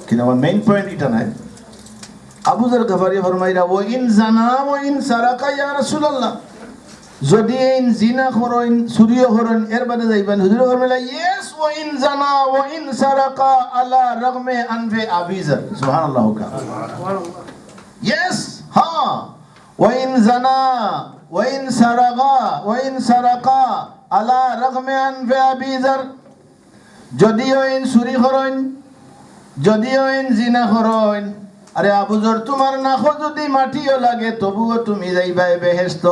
S2: কিন্তু আমার মেইন পয়েন্ট এটা নাই। আবু যর গফারি ফরমাইলা, ও ইন জানা ও ইন সারাকা ইয়া রাসূলুল্লাহ, যদি এই জিনা করেন চুরিও করেন এর বাদে যাইবেন? হুজুরে ফরমাইলা, ইয়েস ও ইন জানা ও ইন সারাকা আলা রাগমে আনফে আবি যর। সুবহানাল্লাহ। ইয়েস, হ্যাঁ, ও ইন জানা ও ইন সারাকা আলা রাগমে আনফে আবি যর, যদিও ইন চুরি করেন, যদিও ইন জিনা করেন, আরে আবু যর তোমার নাখো যদি মাটিও লাগে তবুও তুমি যাইবা বেহেশত।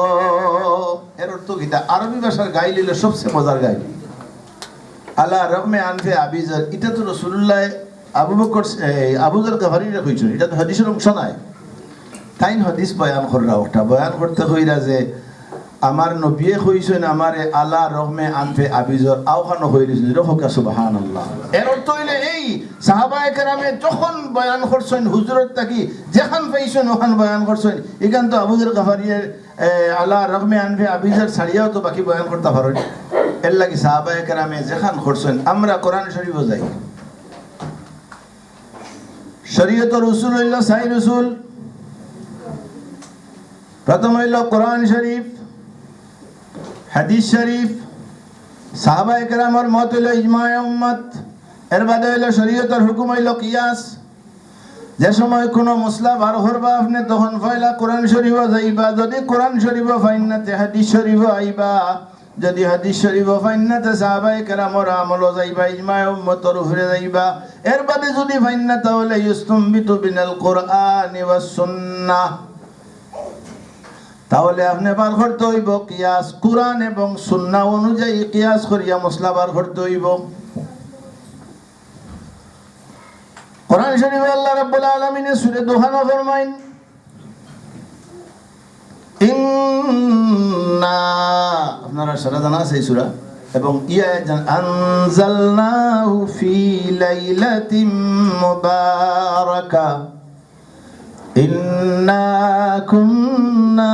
S2: এর অর্থ কিটা? আরবি ভাষার গাইল হইল সবচেয়ে মজার গাইল, আলা রাগমে আনফে আবি যর। এটা তো রাসূলুল্লাহ আবু যর গফারিরে কইছেন, এটা তো হাদিসের অংশ নাই। তাইন হাদিস বয়ান কররা, ওটা বয়ান করতে কইরা যে আমার নবিয়ে কইছেন আমারে আলা রহমে আনফে আবি যর, আওখানো হইরিছেন। রহকা সুবহানাল্লাহ। এর অর্থ হইলে এই সাহাবায়ে কেরামে যখন বয়ান করছেন হুজুরত তাকি যেখান পাইছেন ওখান বয়ান করছেন। এখান তো আবু যর গফারির আলা রহমে আনফে আবি যর ছাড়িয়াও তো বাকি বয়ান করতে পারেন। এর লাগি সাহাবায়ে কেরামে যেখান করছেন। আমরা কোরআন শরীফ যাই, শরীয়তের উসুল হইল 4 উসুল। প্রথম হইল কোরআন শরীফ, হাদিস শরীফ, সাহাবায়ে কেরামের মত হইল ইজমায়ে উম্মত। এর বাদে হইল শরীয়তের হুকুম হইল কিয়াস। যে সময় কোনো মশলা বার করবা আপনি তখন পয়লা কোরআন শরীফ যাইবা, যদি কোরআন শরীফ ফাইন্নাতে হাদিস শরীফ আইবা, যদি হাদিস শরীফ ফাইন্নাতে সাহাবায়ে কেরামের আমল যাইবা, ইজমায়ে উম্মতের উপরে যাইবা। এর বাদে যদি ফাইন্না তাহলে ইউস্তামবিতু বিনাল কুরআনি ওয়াস সুন্নাহ, তাহলে আপনি বার করতে হইব কিয়াস, কুরআন এবং সুন্নাহ অনুযায়ী কিয়াস করিয়া মশলা বার করতে হইব। কোরআন শরীফে আল্লাহ রাব্বুল আলামিন সূরা দুহান ফরমাইন, ইন্না, আপনারা সারা জানা আছে এই সূরা, এবং আনজালনাহু ফি লাইলাতিন মুবারাকা ইন্না কুন্না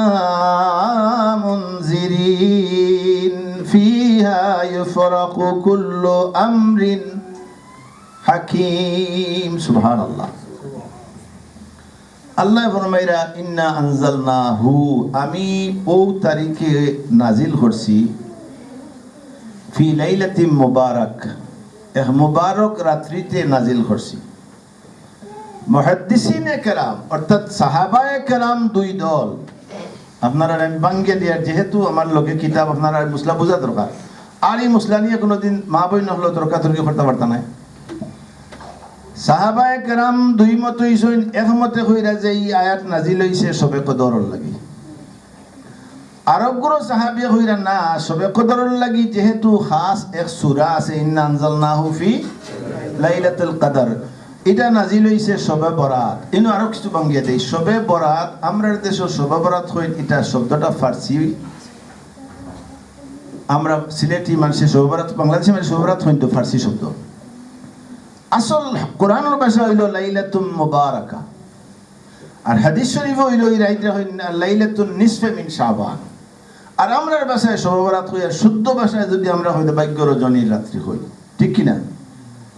S2: মুনজিরিন ফিহা ইউফরাকু কুল্লু আমরিন হাকিম। সুবহানাল্লাহ। আল্লাহ ফরমাইরা ইন্না আনজালনাহু, আমি ও তারিখে নাজিল করছি, ফি লাইলাতিন মুবারাক, এক মুবারক রাত্রিতে নাজিল করছি। মুহাদ্দিসিনে কেরাম অর্থাৎ সাহাবায়ে কেরাম দুই দল। আপনারা আমি বাঙ্গে দিয়ার যেহেতু আমার লোকে কিতাব আপনারা মুসলা বোঝা দরকার, আর এই মুসলা নিয়ে কোনোদিন মা বই নহলো তর্কাতর্কি করতে পারত না। সাহাবায়ে কেরাম দুই মত হইছেন, একমতে কইরা যে এই আয়াত নাজিল হইছে সবে কদরর লাগি। আরবগুলো সাহাবী কইরা না, সবে কদরর লাগি যেহেতু খাস এক সূরা আছে ইন্না আনজালনাহু ফি লাইলাতুল কদর, এটা নাজিল হইছে সবে বরাত। ইনো আরো কিছু বাঙ্গিয়া দেই, সবে বরাত আমরা দেশে সবে বরাত কই, এটা শব্দটা ফার্সি, আমরা সিলেটি মানুষে সবে বরাত, বাংলাদেশি মানুষ সবে বরাত হইতো ফার্সি শব্দ। আসল কোরআনের ভাষা হইল লাইলাতুম মুবারাকা, আর হাদিস শরীফ হইল এই রাইতটা হইল লাইলাতুন নিসফে মিন শাবান। আর আমরার ভাষায় শবে বরাত হই, আর শুদ্ধ ভাষায় যদি আমরা হইতো ভাগ্য রজনীর রাত্রি হই, ঠিক কি না?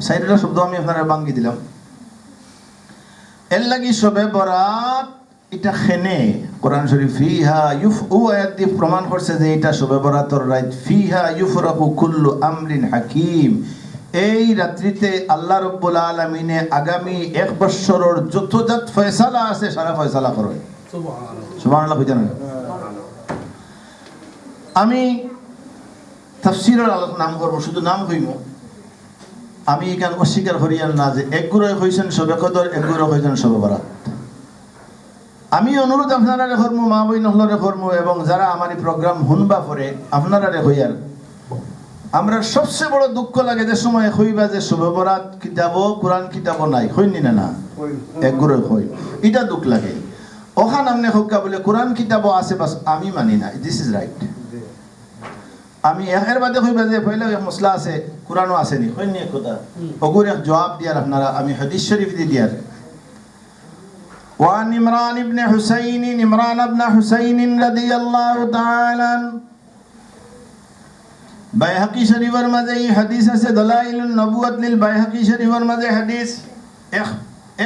S2: সাইডটা শব্দ আমি আপনারা বাঙ্গি দিলাম। এর লাগি শবে বরাত এটা খেনে কোরআন শরীফ ফিহা ইউফু আয়াত দিয়ে প্রমাণ করছে যে এটা শবে বরাতর রাত। ফিহা ইউফরাকু কুল্লু আমরিন হাকিম, এই রাত্রিতে আল্লাহ রাব্বুল আলামিনে আগামী 1 বছরের যতজাত ফয়সালা আছে সারা ফয়সালা করেন। সুবহানাল্লাহ। বুঝেন? আমি তাফসীরের নাম করব, শুধু নাম কইব। আমি এখানে অস্বীকার করিয়ান না যে একগুলোই হইছেন শবে কদর, একগুলো হইছেন শবে বরাত। আমি অনুরোধ আপনারা করব, মা বই নহলরে করব, এবং যারা আমার এই প্রোগ্রাম হুনবা পরে আপনারা হইয়ার, আমরা সবচেয়ে বড় দুঃখ লাগে যে সময় হইবা যে শবে বরাত কিতাব কোরআন কিতাব নাই, হইনি না না একগুলো হই, এটা দুঃখ লাগে। ওখান আমনে হক্কা বলে কোরআন কিতাব আছে, বাস আমি মানি না, দিস ইজ রাইট। আমি এর বাদে হইবা যে পয়লা মশলা আছে কোরআনও আসেনি, হইনি কথা ওগুর এক জবাব দিয়ার আপনারা আমি হাদিস শরীফ দি দিয়ার। وعن عمران بن حسين رضي الله تعالى বাইহাকি শরীফের মাঝে এই হাদিস আছে, দলাইলুন নবুওয়াত লিল বাইহাকি শরীফের মাঝে হাদিস।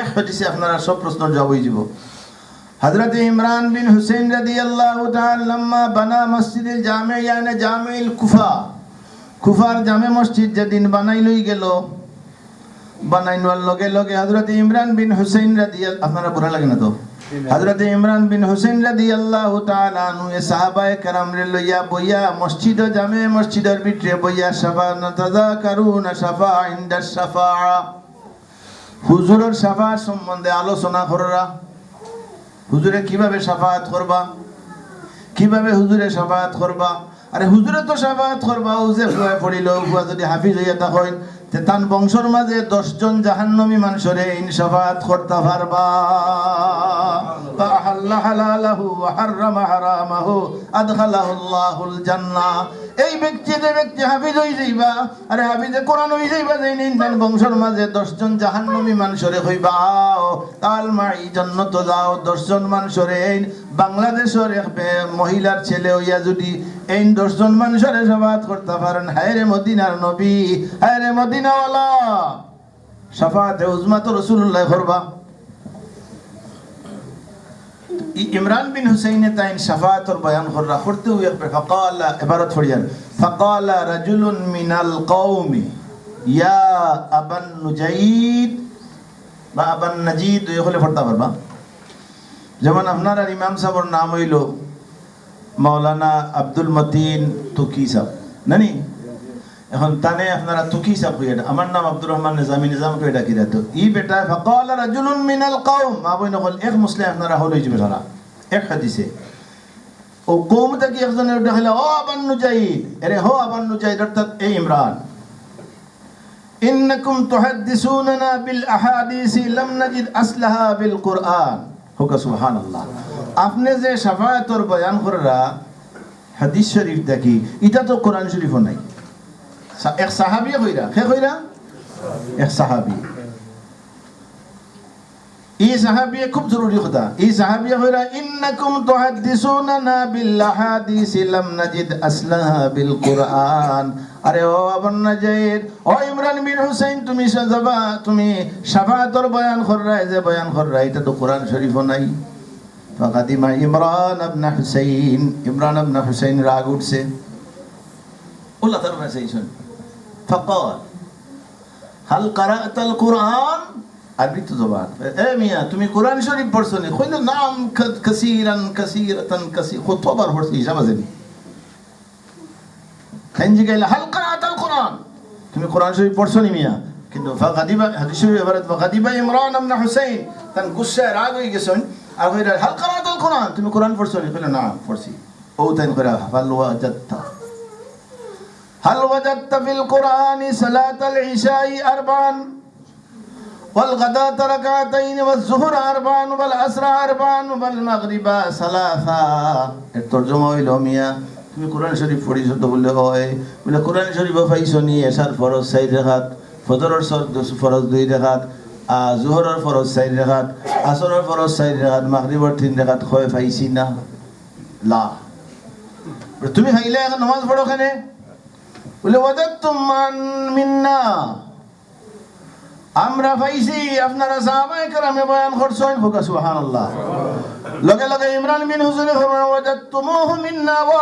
S2: এক হাদিসে আপনারা সব প্রশ্নের জবাব হয়ে যাব। হযরত ইমরান বিন হুসাইন রাদিয়াল্লাহু তাআলা লম্মা বানা মসজিদুল জামি, ইয়ানি জামিউল কুফা, কুফার জামে মসজিদ যেদিন বানাই লই গেল, বানাইনোর লগে লগে হযরত ইমরান বিন হুসাইন রাদিয়াল্লাহু, আপনারা বুরা লাগে না তো? হযরত ইমরান বিন হুসাইন রাদিয়াল্লাহু তাআলা আনহু সাহাবায়ে কেরাম রে লইয়া বইয়া মসজিদ জামে মসজিদের ভিতরে বইয়া শাফাআত তাযাকারুনা শাফাআ ইনদা শাফাআ, হুজুরের শাফাআত সম্বন্ধে আলোচনা করা। হুজুরে কিভাবে শাফাআত করবা, কিভাবে হুজুরে শাফাআত করবা। আরে হুজুরে তো শাফাআত করবা, ও যে ফুয়া পড়িল, ফুয়া যদি হাফিজ হইয়া থাকেন তে তান বংশর মাঝে 10 জন জাহান্নামী মানুষরে ইন শাফাআত করতে পারবা। ফাহাল্লা হালালাহু ওয়া হারামা হারামাহু আদখালাহু আল্লাহুল জান্নাহ। এই ব্যক্তি যে ব্যক্তি হাফিজ হই যাইবা, আরে হাফিজে কোরআন হই যাইবা, যে নিন তান বংশর মাঝে 10 জন জাহান্নামী মানুষরে কইবা আও তাল মাই জান্নাত যাও। 10 জন মানুষরে বাংলাদেশের এক মহিলার ছেলে হইয়া যদি এই 10 জন মানুষের শাফাআত করতে পারেন, হায়রে মদিনার নবী, হায়রে মদিনাওয়ালা, শাফাআতে উজমা তো রাসূলুল্লাহ করবা। ইমরান বিন হুসাইনে তাইন শাফাআতর বয়ান করা করতে হইয়া ফাকালা, ইবারত ফরিয়ান, ফাকালা রাজুলুন মিনাল কওমি ইয়া আবান নুজাইদ বা আবান নাজিদ, এগুলো পড়তে পারবা। যেমন আপনার আর ইমাম সাহেবের নাম হইল মাওলানা আব্দুল মতিন তুকি সাহেব, নানি এখন তানে আপনারা তুকি সাহেব হইয়া, আমার নাম আব্দুর রহমান নিজামী, নিজাম কই ডাকি রাতো ই বেটা। ফাকালা রাজুলুন মিনাল কওম, মা বই নকল এক মুসলিম আপনারা হল হইবে সারা এক হাদিসে। ও কওম থেকে একজনের দেখাইলা ও আবান নুজাইদ, আরে হো আবান নুজাইদ অর্থাৎ এই ইমরান, ইন্নাকুম তুহাদ্দিসুনানা বিল আহাদিসি লাম নাজিদ আসলাহা বিল কুরআন। হোকা সুবহানাল্লাহ। আপনি যে শাফাআতর বয়ান করা হাদিস শরীফ দেখি, এটা তো কোরআন শরীফও নাই। এক সাহাবী কইরা কে কইরা এক সাহাবী এই সাহাবী খুব জরুরি কথা এই সাহাবী কইরা ইন্নাকুম তুহাদ্দিসুনা বিল হাদিস লাম নাজিদ আসলাহা বিল কুরআন আরে ও আবন্না জায়েদ ও ইমরান বিন হুসাইন তুমি সাজাবা তুমি শাফাআতর বয়ান কররা যে বয়ান কররা এটা তো কোরআন শরীফও নাই ফাকাদিমা ইমরান ইবনে হুসাইন ইমরান ইবনে হুসাইন রাগ উঠছে আল্লাহ তাআলা মেসেজ فقال هل قرأت القرآن عربي زبان اے মিয়া তুমি কোরআন শরীফ পড়ছো নি কইলো নাম কাসীরান কাসীরাতান কাসী কতবার পড়ছি হিসাব আছে নি খানজি কইলা হাল قرأت القرآن তুমি কোরআন শরীফ পড়ছো নি মিয়া কিন্তু ফাগাদিবা হাদিস শরীফ এবারে ফাগাদিবা ইমরান ইবনে হুসাইন তান গুসা রাগ হই গেছেন আর কইরা হাল قرأت القرآن তুমি কোরআন পড়ছো নি কইলো না পড়ছি ও তাই কইরা ফাল ওয়াজাদতা هل وجدت في القرآن صلاة العشاء أربعا والغداة ركعتين والظهر أربعا والعصر أربعا والمغرب ثلاثا الترجمة ইলমিয়া তুমি কোরআন শরীফ পড়িছো তো বললে হয় বলে কোরআন শরীফ পাইছো নি এশার ফরজ 4 রাকাত ফজরের ফরজ 2 রাকাত জোহরের ফরজ 4 রাকাত আসরের ফরজ 4 রাকাত মাগরিবের 3 রাকাত হয় পাইছি না লা তুমি খাইলে এখন নামাজ পড়ো কেনে বলে ওয়াজাদতুম মিন্না আমরা পাইছি আপনারা সাহাবায়ে কেরামে বয়ান করছেন ফুকা সুবহানাল্লাহ লগে লগে ইমরান বিন হুসাইন ফরমান ওয়াজাদতুমুহু মিন্না ওয়া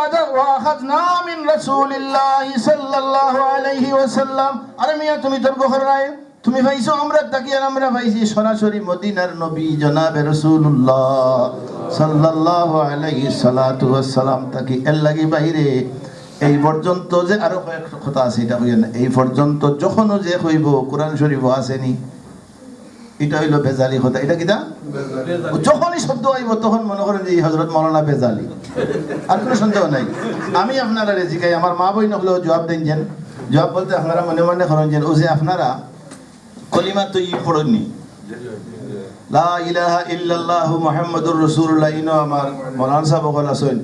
S2: আখাযনা মিন রাসূলিল্লাহি সাল্লাল্লাহু আলাইহি ওয়াসাল্লাম আরে মিয়া তুমি তর্ক করায় তুমি পাইছো আমরা তাকি আর আমরা পাইছি সরাসরি মদিনার নবী জনাবে রাসূলুল্লাহ সাল্লাল্লাহু আলাইহি সাল্লাতু ওয়াসসালাম তাকি এর লাগি বাইরে এই পর্যন্ত যে আরো কয়েকটা কথা আছে এটা কইেন এই পর্যন্ত যখনও যে কইব কোরআন শরীফ আসেনি এটা হইলো বেজালি কথা এটা কিটা বেজালি যখনই শব্দ আইব তখন মনে করেন যে হযরত মাওলানা বেজালি আর কোনো সন্দেহ নাই আমি আপনারা রেজিকাই আমার মা বই নহলেও জবাব দেন যেন জবাব বলতে আপনারা মনে মনে করেন যেন ও যে আপনারা কলিমা তো পড়েননি লা ইলাহা ইল্লাল্লাহু মুহাম্মাদুর রাসূলুল্লাহ ইনো আমার মাওলানা সাহেব বলেছেন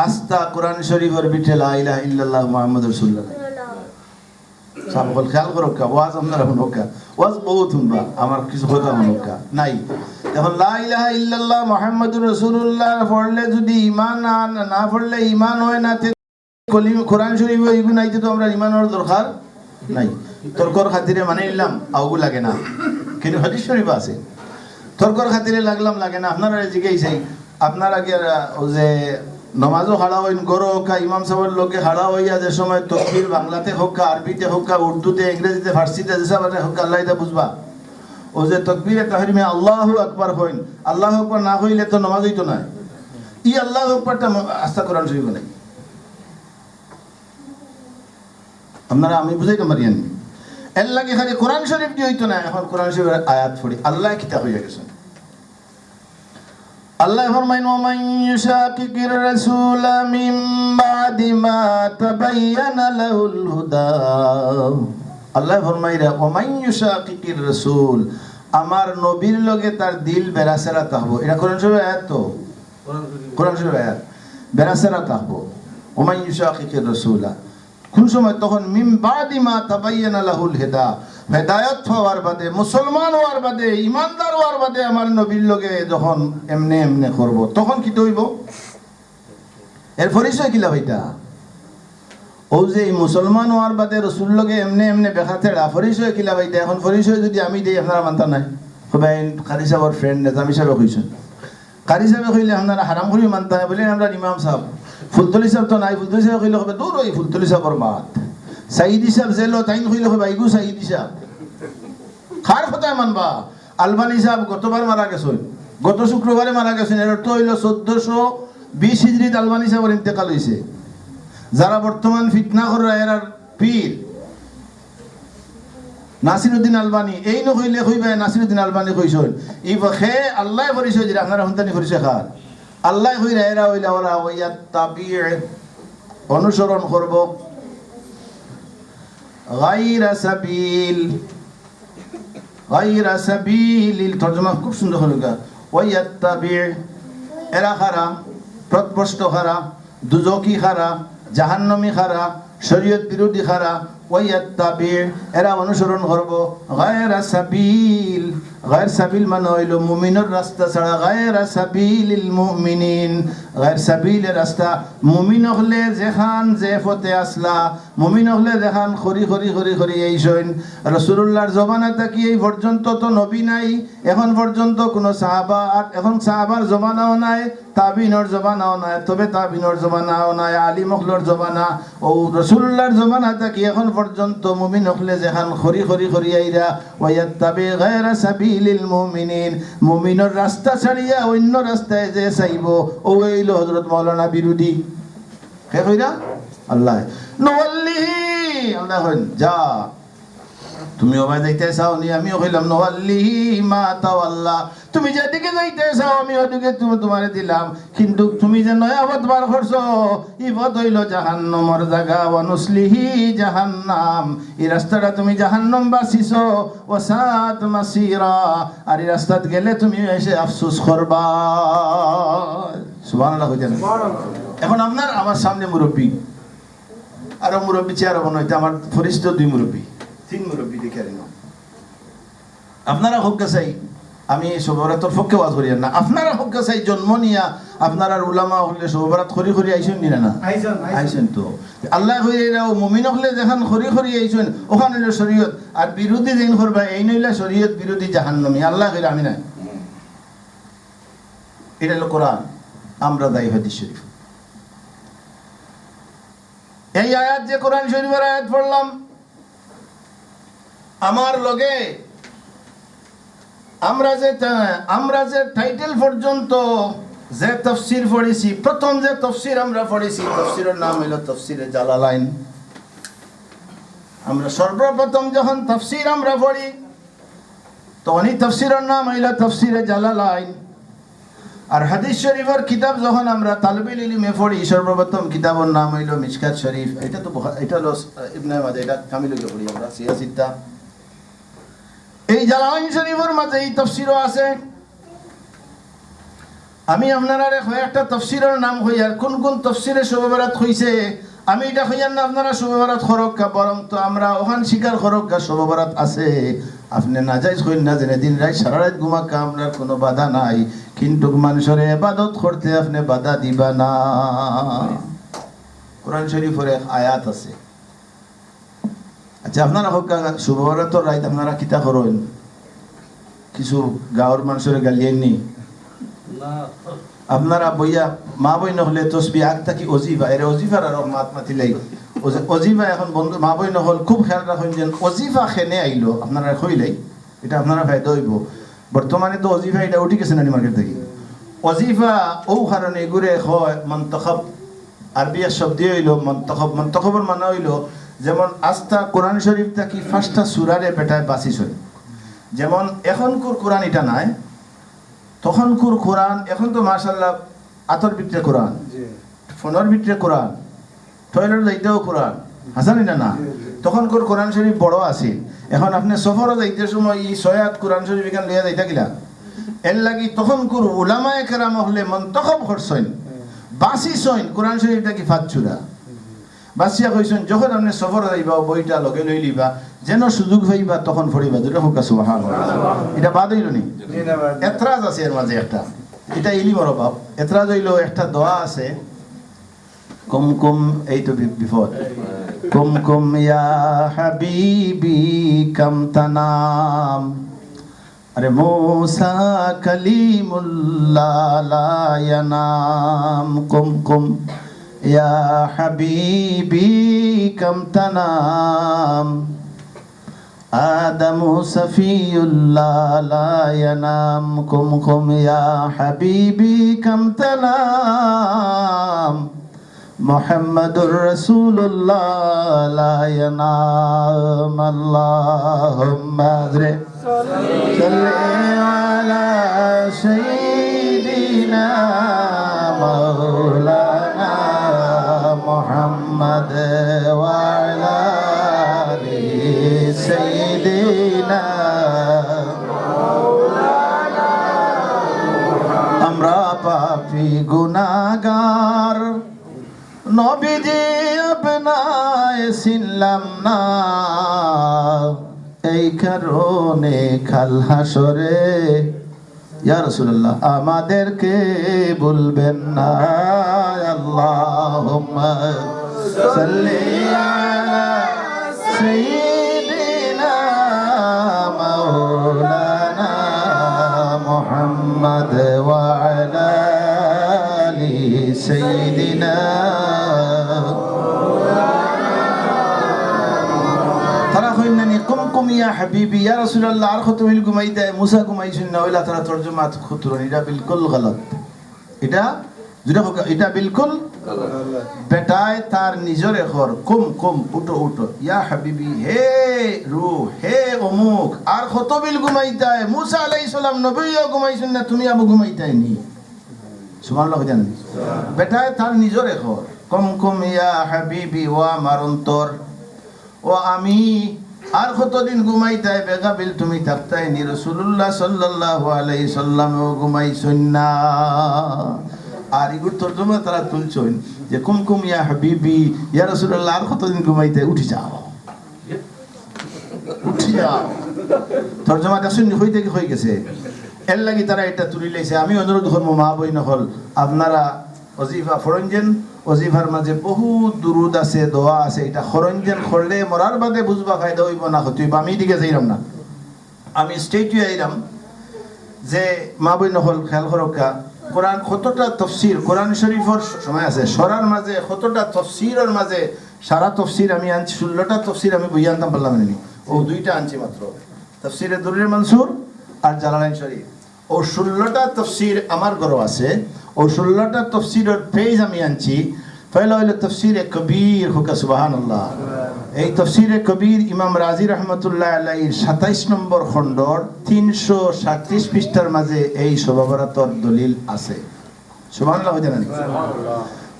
S2: আস্তা কোরআন শরীফের বিটে লা ইলাহা ইল্লাল্লাহু মুহাম্মাদুর রাসূলুল্লাহ সাবল খেয়াল করো কা ওয়াজ আপনারা শুনোকা ওয়াজ বহুত শুনবা আমার কিছু কথা শুনোকা নাই এখন লা ইলাহা ইল্লাল্লাহ মুহাম্মাদুর রাসূলুল্লাহ পড়লে যদি ঈমান না পড়লে ঈমান হয় না তে কলিমা কোরআন শরীফ ইগু নাই তো আমরা ঈমানের দরকার নাই তর্কর খাতিরে মানে নিলাম আউগু লাগে না কিন্তু হাদিস শরীফ আছে তর্কর খাতিরে লাগলাম লাগে না আপনারা জিজ্ঞাসাই আপনারা কি ও যে নমাজও খাড়া হইন গরো কা ইমাম সাহেবের লোকে খাড়া হইয়া যে সময় তকবীর বাংলাতে হোক আরবিতে হোক উর্দুতে ইংরেজিতে ফার্সিতে যে সব হোক আল্লাহ এটা বুঝবা ও যে তকবীরে তাহরিমে আল্লাহু আকবার হইন আল্লাহু আকবার না হইলে তো নমাজ হইতো না ই আল্লাহু আকবারটা আস্থা কোরআন শরীফ নাই আপনারা আমি বুঝাইতে পারিয়েন এর লাগে খালি কোরআন শরীফ দিয়ে হইতো না এখন কোরআন শরীফের আয়াত পড়ি আল্লাহ কিতাব হইয়া গেছেন আল্লাহ ফরমাইন ওমান ইউশাকিকির রাসূল মিন বাদি মা তাবায়্যানা লাহুল হুদা আল্লাহ ফরমাইরা ওমান ইউশাকিকির রাসূল আমার নবীর লগে তার দিল বেরাসেরা তাহবো এটা কোরআন শরীফের আয়াত তো কোরআন শরীফের আয়াত বেরাসেরা তাহবো ওমান ইউশাকিকির রাসূল কোন সময় তখন মিন বাদি মা তাবায়্যানা লাহুল হুদা হেদায়েত হওয়ার বাদে মুসলমান হওয়ার বাদে ইমানদার হওয়ার বাদে আমার নবীর লগে যখন এমনে এমনে করব তখন কি হইব এর পরিচয় কিলা হইতা ও যে মুসলমান হওয়ার বাদে রাসূল লগে এমনে এমনে বেখাতে পরিচয় কিলা হইতা এখন পরিচয় যদি আমি দেই আপনারা মানতা নাই কবে কারি সাহেবের ফ্রেন্ড নেজামি সাহেব কইছেন কারি সাহেব কইলে আপনারা হারাম করি মানতা বলে আমরা ইমাম সাহেব ফুলতলি সাহেব তো নাই ফুলতলি সাহেব কইলে কবে দূর ওই ফুলতলি সাহেবের মাত সাইদি সাহেব জেলো তাইন কইলে কবে আইগু সাইদি সাহেব খার কথায় মানবা আলবানি সাহেব গতবার মারা গেছেন গত শুক্রবারে মারা গেছেন এর অর্থ হইল 1420 হিজরিত আলবানি সাহেবের ইন্তেকাল হইছে যারা বর্তমান ফিতনা করে এর পীর নাসিরউদ্দিন আলবানি এই নকইলে কইবা নাসিরউদ্দিন আলবানি কইছেন ই বখে আল্লাহ পরিচয় দিরা আপনারা হুনতানি পরিচয় খার আল্লাহ কইরা এরা হইলা ওরা ওয়াত তাবিউ অনুসরণ করব গায়রা সাবিল গায়রা সাবিলিল তরজমা খুব সুন্দর হলো ওয়াত্তাবি এরা খারা প্রতপষ্ট খারা দুজকি খারা জাহান্নামী খারা শরীয়ত বিরোধী খারা ওয়ায়াত্তাবি এরা অনুসরণ করব গায়রা সাবিল গায়র সাবিল মানে হইল মুমিনের রাস্তা ছাড়া গায়রা সাবিলিল মুমিনিন গায়র সাবিলের রাস্তা মুমিন হলে যেখান যে পথে আসলা মুমিন হলে যেখান খরি এইছেন রাসূলুল্লাহর জমানা থেকে এই পর্যন্ত তো নবী নাই এখন পর্যন্ত কোনো সাহাবা এখন সাহাবার জমানাও নাই তাবিনের জমানাও নাই তবে তাবিনের জমানাও নাই আলী মখলর জমানা ও রাসূলুল্লাহর জমানা থেকে এখন পর্যন্ত মুমিন হলে যেখান খরি আইরা ওয়ায়াত্তাবি গায়রা সাবিলিল মুমিনিন মুমিনের রাস্তা ছাড়িয়া অন্য রাস্তায় যে চাইব ও হইল হযরত মাওলানা বিরোধী কে কইরা আল্লাহ নওয়াল্লিহি আল্লাহ কইন যা তুমি ওবাই যাইতে চাও নি আমিও কইলাম নওয়াল্লিহি মা তাওয়াল্লা তুমি যেদিকে যাইতে চাও আমি ওদিকে তোমারে দিলাম কিন্তু তুমি যে নয়া পথ বার করছো এই পথ হইল জাহান্নামের জায়গা ওয়া নুসলিহি জাহান্নাম এই রাস্তাটা তুমি জাহান্নাম বাসিছো ওয়াসাত মাসিরা আর এই রাস্তাত গেলে তুমি এসে আফসোস করবা সুবহানাল্লাহ কইতেন এখন আপনার আমার সামনে মুরব্বি আর মুরব্বি চেয়ার বানাইতে আমার ফরিস্ত দুই মুরব্বি তিন মুরব্বী দেখে নিন আপনারা হোক চাই আমি সবরাতর পক্ষে ওয়াজ করি না আপনারা হোক চাই জন্ম নিয়া আপনারা উলামা হলে সবরাত খরি আইছেন নিনা না আইছেন তো আল্লাহ কইরাও মুমিন হলে যখন খরি আইছেন ওখানে হলো শরীয়ত আর বিরোধী যেন করবা এই নইলা শরীয়ত বিরোধী জাহান্নামী আল্লাহ কইরা আমি না এটা হলো কোরআন আমরা দায়ী হাদিস শরীফ এই আয়াত যে কোরআন শরীফের আয়াত পড়লাম আমার লগে আমরা যে টাইটেল পর্যন্ত যে তাফসীর পড়েছি প্রথম যে তাফসীর আমরা পড়েছি তাফসীরের নাম হলো তাফসীরে জালালাইন আমরা সর্বপ্রথম যখন তাফসীর আমরা পড়ি তখন এই তাফসীরের নাম হলো তাফসীরে জালালাইন আর হাদিস শরীফের কিতাব যখন আমরা তালবিল ইলমে পড়ি সর্বপ্রথম কিতাবের নাম হলো মিশকাত শরীফ এটা তো এটা হলো ইবনে মাজাহ এটা কামিলকে পড়ি আমরা সিয়াসিতা এই জালালাইন শরীফের মাঝে এই তাফসীরও আছে আমি আপনারা একটা তাফসীরের নাম হই আর কোন কোন তাফসীরে শবে বরাত হইছে আমি এটা হইয়ান না আপনারা শবে বরাত খরক্কা বরং তো আমরা ওখান শিকার খরক্কা শবে বরাত আছে আপনি নাজাইজ হইন না জেনে দিন রাত সারা রাত ঘুমাক্কা আপনার কোনো বাধা নাই কিন্তু মানুষের ইবাদত করতে আপনি বাধা দিবা না কোরআন শরীফের এক আয়াত আছে আচ্ছা আপনারা হোক শবে বরাতর রাত আপনারা কিতা করেন কিছু গাঁৱৰ মানুষের গালিয়েন নি আপনারা বইয়া মা বই নহলে তসবি আগ থাকি অজিফা এর অজিফার আর মাত মাতি লাই অজিফা এখন বন্ধু মা বই নহল খুব খেয়াল রাখুন যেন অজিফা খেনে আইলো আপনারা কইলাই এটা আপনারা ফায়দা হইব বর্তমানে তো অজিফা এটা উঠি গেছে নানি মার্কেট থেকে অজিফা ও কারণে এগুলো হয় মন্তখব আরবিয়া শব্দ হইল মন্তখবর মানে হইল যেমন আস্থা কোরআন শরীফ থাকি ফার্স্টটা সূরারে বেটায় বাসিস যেমন এখনকার কোরআন এটা নাই তখনকার কোরআন এখন তো মাশাআল্লাহ আতর ভিতরে কোরআন ফোনের ভিতরে কোরআন টয়লেট যাইতেও কোরআন হাসানি না তখনকার কোরআন শরীফ বড় আছে এখন আপনি সফরও যাইতে সময় এই সয়াত কোরআন শরীফ এখান লইয়া যাইতা গিলা এর লাগি তখনকার উলামায়ে কেরাম হলে মন্তখব করছেন বাসিছেন কোরআন শরীফটা কি ফাতচুরা বাসিয়া কইছেন যখন আপনি সফর যাইবা বইটা লগে লই লিবা যেন সুযোগ হইবা তখন পড়িবা দুটো হোক সুবহানাল্লাহ এটা বাদ হইল নি এতরাজ আছে এর মাঝে একটা এটা ইলিমর অভাব এতরাজ হইল একটা দোয়া আছে কুম কুম এই তো বিফোর কুম কুম ইয়া হাবিবি কাম তানাম আরে মূসা কালিমুল্লাহ লা ইয়ানাম কুম কুম ইয়া হাবিবি কাম তানাম আদম সফিউল্লাহ লা ইয়ানাম কুম কুম ইয়া হাবিবি কাম তানাম মুহাম্মাদুর রাসূলুল্লাহ লা ইয়ানাম আল্লাহুম্মা সাল্লি আলা সাইয়্যিদিনা মাওলানা মুহাম্মাদ ওয়া আলা আলি সাইয়্যিদিনা মাওলানা আমরা পাপী গুনাহগার নবীজি আপনায় চিনলাম না, এই কারণে কাল হাসরে ইয়া রাসূলুল্লাহ আমাদেরকে বলবেন না। আল্লাহুম্মা সাল্লি আলা সাইয়্যিদিনা মাওলানা মুহাম্মদ ওয়া আলা আলি সাইয়্যিদিনা। তারা কইনানি কুমকুম ইয়া হাবিবি ইয়া রাসূলুল্লাহ আর কত হইল ঘুমাইতে মুসা ঘুমাইছেন না হইলা তারা তরজমা খুতুরন এটা বিলকুল গলত। এটা বিলকুল বেটায় তার নিজরে খর কুম কুম উঠো উঠো ইয়া হাবিবি হে রূহ হে অমুক আর কত বিল ঘুমাইতায় মুসা আলাইহিস সালাম নবীও ঘুমাইছেন না তুমি আবু ঘুমাইতাই নি। সুবহানাল্লাহ জানেন বেটায় তার নিজরে খর কুম কুম ইয়া হাবিবি ও আমার অন্তর ও আমি আর কতদিন ঘুমাইতাই বেগাবিল তুমি থাকতাই নি। রাসূলুল্লাহ সাল্লাল্লাহু আলাইহি সাল্লামও ঘুমাইছেন না। আর এগুলো তর্জমা তারা তুলছেন যে কুমকুম ইয়া হাবিবি ইয়া রাসূলুল্লাহ আর কতদিন ঘুমাইতে উঠি যাও উঠি যাও। তর্জমাটা শুনি হয়ে গেছে এর লাগি তারা এটা তুলি লাইছে। আমি অনুরোধ করবো মা বই নহল আপনারা অজিফা ফরঞ্জেন অজিফার মাঝে বহু দুরুদ আছে দোয়া আছে এটা খরঞ্জেন করলে মরার বাদে বুঝবা ফায়দা হইব না হইব। আমি দিকে যাইলাম না আমি স্টেটে আইলাম যে মা বই নহল খেয়াল করকা কোরআন কতটা তফসির কোরআন শরীফের সময় আছে সরার মাঝে কতটা তফসিরের মাঝে সারা তফসির আমি আনছি 16টা তফসির আমি বই আনতাম পারলাম না ও 2টা আনছি মাত্র তফসিরে দুররে মনসুর আর জালালাইন শরীফ ও 16টা তফসির আমার ঘর আছে ও 16টা তফসিরের পেজ আমি আনছি। পয়লা হইল তফসিরে কবির হুকা সুবহানাল্লাহ। এই তফসিরে কবির ইমাম রাজি রহমতুল্লাহ আলাইহির 27 নম্বর খণ্ডর 337 পৃষ্ঠার মাঝে এই শোভাবরাতর দলিল আছে। সুবহানাল্লাহ জানেন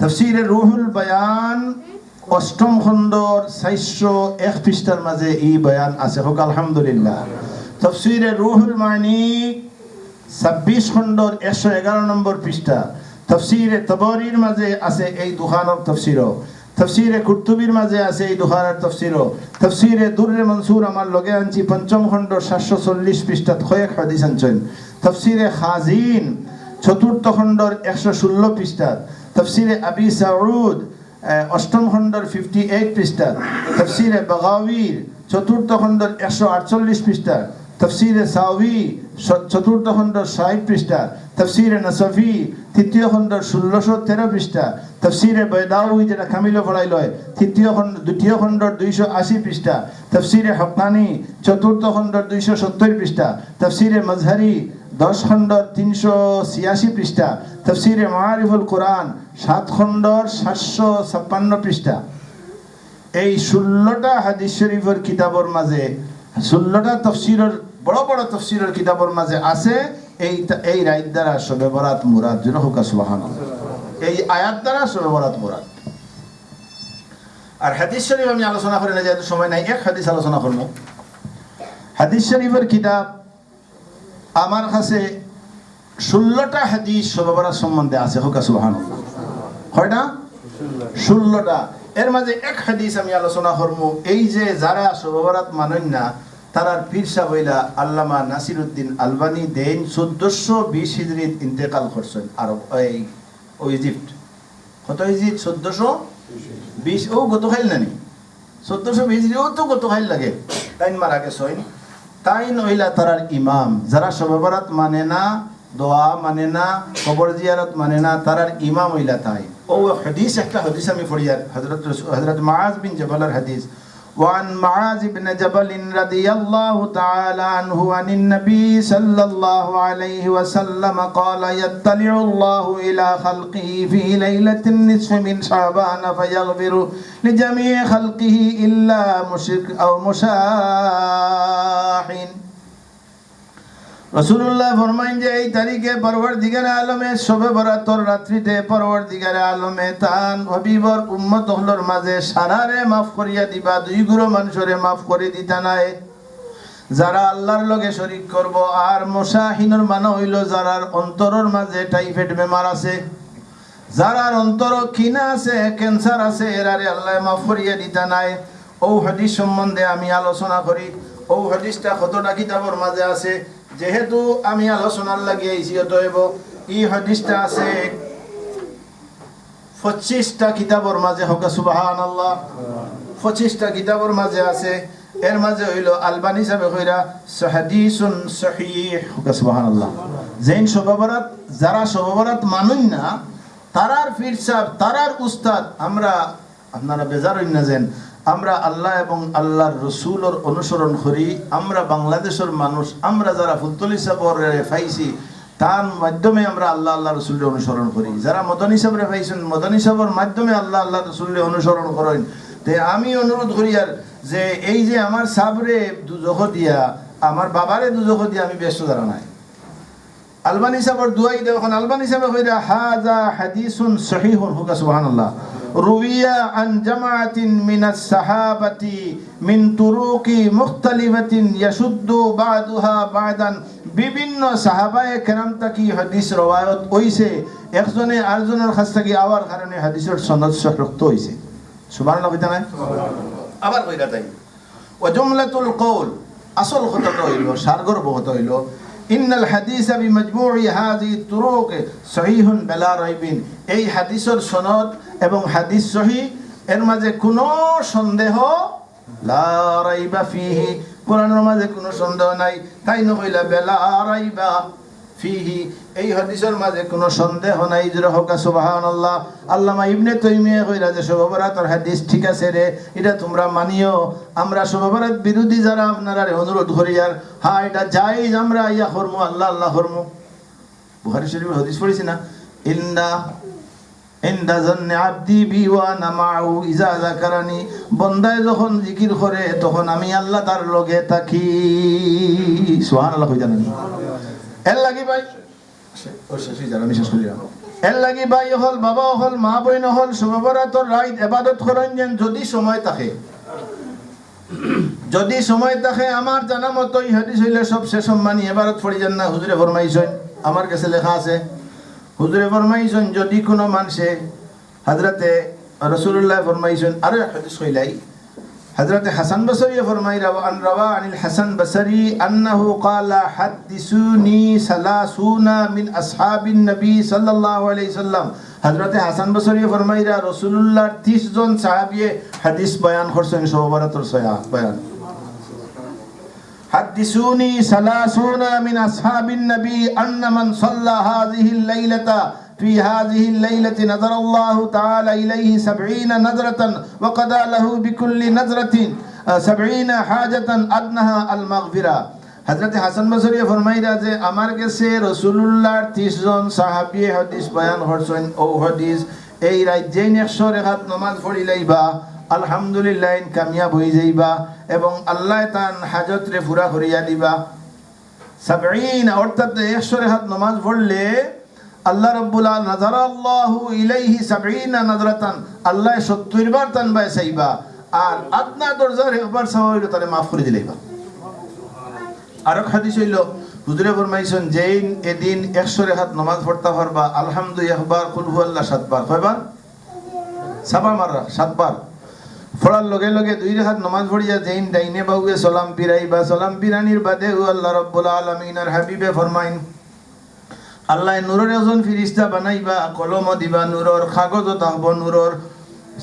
S2: তফসিরে রুহুল বয়ান 8ম খণ্ডর 401 পৃষ্ঠার মাঝে এই বয়ান আছে হোক আলহামদুলিল্লাহ। তফসিরে রুহুল মানি 26 খণ্ডর 111 নম্বর পৃষ্ঠা। তফসিরে তবরির মাঝে আছে এই দুখানের তফসিরও। তফসিরে কুরতুবির মাঝে আছে এই দুখানের তফসিরও। তফসিরে দুররে মনসুর আমার লগে আনছি 5ম খণ্ড 740 পৃষ্ঠাত কয়েক হাদিস আনছেন। তফসিরে খাজিন 4র্থ খণ্ডর 116 পৃষ্ঠাত। তফসিরে আবি সাউদ 8ম খণ্ডর 58 পৃষ্ঠাত। তফসিরে বাগাওয়ির 4র্থ খণ্ডর 148 পৃষ্ঠা। তফসিরে সাউই 4র্থ খণ্ডর 60 পৃষ্ঠা। তফসিরে নসফি 3য় খণ্ডর 1613 পৃষ্ঠা। তফসিরে বাইদাউই যেটা কামিলো পড়াইল 2য় খণ্ডর 280 পৃষ্ঠা। তফসিরে হক্কানি 4র্থ খণ্ডর 270 পৃষ্ঠা। তফসিরে মজহারি 10 খণ্ডর 386 পৃষ্ঠা। তফসিরে মারিফুল কোরআন 7 খণ্ডর 756 পৃষ্ঠা। এই 16টা হাদিস শরীফের কিতাবের মাঝে 16টা তফসিরের বড় বড় তফসিরের কিতাবের মাঝে আছে এই রাত দ্বারা শবে বরাত মুরাদ যেন হোক সুবহানাল্লাহ। এই আয়াত দ্বারা শবে বরাত মুরাদ। আর হাদিস শরীফ আমি আলোচনা করে না যেহেতু সময় নাই এক হাদিস আলোচনা করব। হাদিস শরীফের কিতাব আমার কাছে 16টা হাদিস শবে বরাত সম্বন্ধে আছে হোক সুবহানাল্লাহ। কয়টা? 16টা। এর মাঝে এক হাদিস আমি আলোচনা করব। এই যে যারা শবে বরাত মানেন না তারার পীর সাহেব হইলা আল্লামা নাসিরউদ্দিন আলবানী দেন 1420 হিজরিত ইন্তেকাল করছেন আর ও ইজিপ্ট। কত ইজিপ্ট? 1420। ও গত খাইল নানি 1420 হিজরি ও তো গত খাইল লাগে তাইন মারা গেছেন। তাইন হইলা তারার ইমাম। যারা শবে বরাত মানে না দোয়া মানে না কবর জিয়ারত মানে না তারার ইমাম হইলা তাই। ও হাদিস একটা হাদিস আমি পড়ি আর হযরত মুআজ বিন জাবালের হাদিস। وعن معاذ بن جبل رضي الله تعالى عنه عن النبي صلى الله عليه وسلم قال يطلع الله إلى خلقه في ليلة النصف من شعبان فيغفر لجميع خلقه إلا مشرك أو مشاحن। রাসূলুল্লাহ ফরমাইন যে এই তারিখে পরওয়ারদিগারে আলমে শবে বরাতর রাত্রিতে পরওয়ারদিগারে আলমে তান হবিবর উম্মত হলর মাঝে সারারে মাফ করিয়া দিবা 2 গুরু মানুষরে মাফ করে দিতা নাই যারা আল্লাহর লগে শরীক করব। আর মুশাহিনুর মানে হইল যারার অন্তরের মাঝে টাইফয়েড বেমার আছে, যারার অন্তর কিনা আছে ক্যান্সার আছে এরারে আল্লাহ মাফ করিয়া দিতা নাই। ও হাদিস সম্বন্ধে আমি আলোচনা করি। ও হাদিসটা কতটা কিতাবের মাঝে আছে, যেহেতু আমি আলোচনার লাগিয়ে আইছি, অতএব এই হাদিসটা আছে 25টা কিতাবের মাঝে। হোক সুবহানাল্লাহ, 25টা কিতাবের মাঝে আছে। এর মাঝে হইল আলবানী সাহেব কইরা হাদিসুন সহিহ। হোক সুবহানাল্লাহ। যেন সবাবরাত, যারা সবাবরাত মানুন না, তারার পীর সাহেব, তারার উস্তাদ, আমরা আপনারা বেজার হইন না যেন আমরা আল্লাহ এবং আল্লাহর রসুলের অনুসরণ করি। আমরা বাংলাদেশের মানুষ, আমরা যারা ফুলতলি সাহেবের পাইছি তার মাধ্যমে আমরা আল্লাহ আল্লাহ রসুলের অনুসরণ করি। যারা মদনী সাহেবরে পাইছেন, মদনী সাহেবের মাধ্যমে আল্লাহ আল্লাহ রসুলের অনুসরণ করেন। তে আমি অনুরোধ করি আর যে এই যে আমার সাবরে দুজখ দিয়া, আমার বাবারে দুজখ দিয়া আমি ব্যস্ত দ্বারা নাই। আলবানী সাহেবের দুয়াই দেওয়া, আলবানী সাহেব কইরা হাযা হাদিসুন সহিহুন। হুকা সুবহানাল্লাহ। রুইয়া আন জামাআতিন মিনাস সাহাবাতি মিন তুরুকি মুখতালিফাতিন ইয়াশুদ্দু বা'দুহা বা'দান। বিভিন্ন সাহাবায়ে কেরাম তাকি হাদিস রওয়ায়াত হইছে, একজনে আরেকজনের কাছ থেকে আওয়ার কারণে হাদিসের সনদ শক্ত হইছে। সুবহানাল্লাহ কইতা নাই? আবার কইরা তাই ওয়া জুমলাতুল কওল, আসল কথাটা হইল, সারগর্ভ কথা হইল ইন্নাল হাদিস বিমাজমুই হাযিহি তুরুক সহিহুন বিলা রাইবিন। এই হাদিসের সনদ এবং হাদিস সহিহ, এর মাঝে কোনো সন্দেহ লা রাইবা ফিহি, কোরআনের মাঝে কোনো সন্দেহ নাই। তাই নকইলা বিলা রাইবা ফিহি, এই হাদিসের মাঝে কোনো সন্দেহ নাই। জোরে হোক সুবহানাল্লাহ। আল্লামা ইবনে তাইমিয়া কইরা যে শবে হাদিস ঠিক আছে রে, এটা তোমরা মানিও। আমরা শবে বিরোধী যারা, আপনারা অনুরোধ করি আর হ্যাঁ এটা জায়েজ, আমরা ইয়া করমু, আল্লাহ আল্লাহ করমু। বুখারী শরীফের হাদিস পড়েছি না, ইন্দা জান্নি আবদি বি ওয়া আনা মাউ ইজা যাকারানি। বান্দায় যখন জিকির করে তখন আমি আল্লাহ তার লগে থাকি। সুবহানাল্লাহ কই জানেন? এর লাগি ভাই এর লাগি ভাই হল, বাবা হল, মা বইন হল, শবে-বরাতর রাত ইবাদত করেন যেন যদি সময় থাকে। যদি সময় থাকে, আমার জানা মতো এই হাদিস হইলে সবচেয়ে সম্মানী ইবাদত পড়ি যান না। হুজুরে ফরমাইছেন, আমার কাছে লেখা আছে, হুজুরে ফরমাইছেন যদি কোনো মানুষে, হযরতে রাসূলুল্লাহ ফরমাইছেন, আরে হাদিস কইলাই হযরতে হাসান বসরি ফরমাই রাওয়া আনিল হাসান বসরি আন্নাহু ক্বালা হাদিসুনি সালাসুনা মিন আসহাবিন নবী সাল্লাল্লাহু আলাইহি সাল্লাম। হযরতে হাসান বসরি ফরমাইরা রাসূলুল্লাহর 30 জন সাহাবীয়ে হাদিস বয়ান করছেন, শবে-বরাতর বয়ান। হাদিসুনি সালাসুনা মিন আসহাবিন নবী আন্না মান সাল্লা হাযিহিল লাইলাতা في هذه الليلة نظر الله تعالى إليه 70 نظرة وقضى له بكل نظرة 70 حاجة أدنها المغفرة। হযরত হাসান বসরি ফরমাইরা যে আমার কাছে রাসূলুল্লাহর 30 জন সাহাবী হাদিস বয়ান করছেন। ও হাদিস এই রাজ্যে 100 রাকাত নামাজ পড়িলাইবা আলহামদুলিল্লাহ কামিয়াব হয়ে যাইবা এবং আল্লাহ তান হাজত রে পুরা করিয়া দিবা। 70 অর্থাৎ 100 রাকাত নামাজ পড়লে আল্লাহ রাব্বুল আলামিন নাযারা আল্লাহু ইলাইহি 70 নাযরাতান, আল্লাহ 70 বার তানবা চাইবা আর আদনা দরজার একবার চাওয়া হইলো তারে মাফ করে দিলাইবা। আর এক হাদিস হইল হুজুরে ফরমাইছেন যেইন এদিন 100 রাকাত নামাজ পড়তে পারবা আলহামদুলিল্লাহ একবার কুল হুয়াল্লাহ 7 বার, কয়বার? 7 বার পড়ার লগে লগে 2 রাকাত নামাজ পড়িয়া যেইন ডাইনে বাউয়ে সালাম পিরাইবা, সালাম পিরানির বাদে আল্লাহ রাব্বুল আলামিনের হাবিবে ফরমাইন আল্লাহ নূরের একজন ফিরিস্তা বানাইবা, কলম দিবা নূরের, কাগজ থাকব নূরের।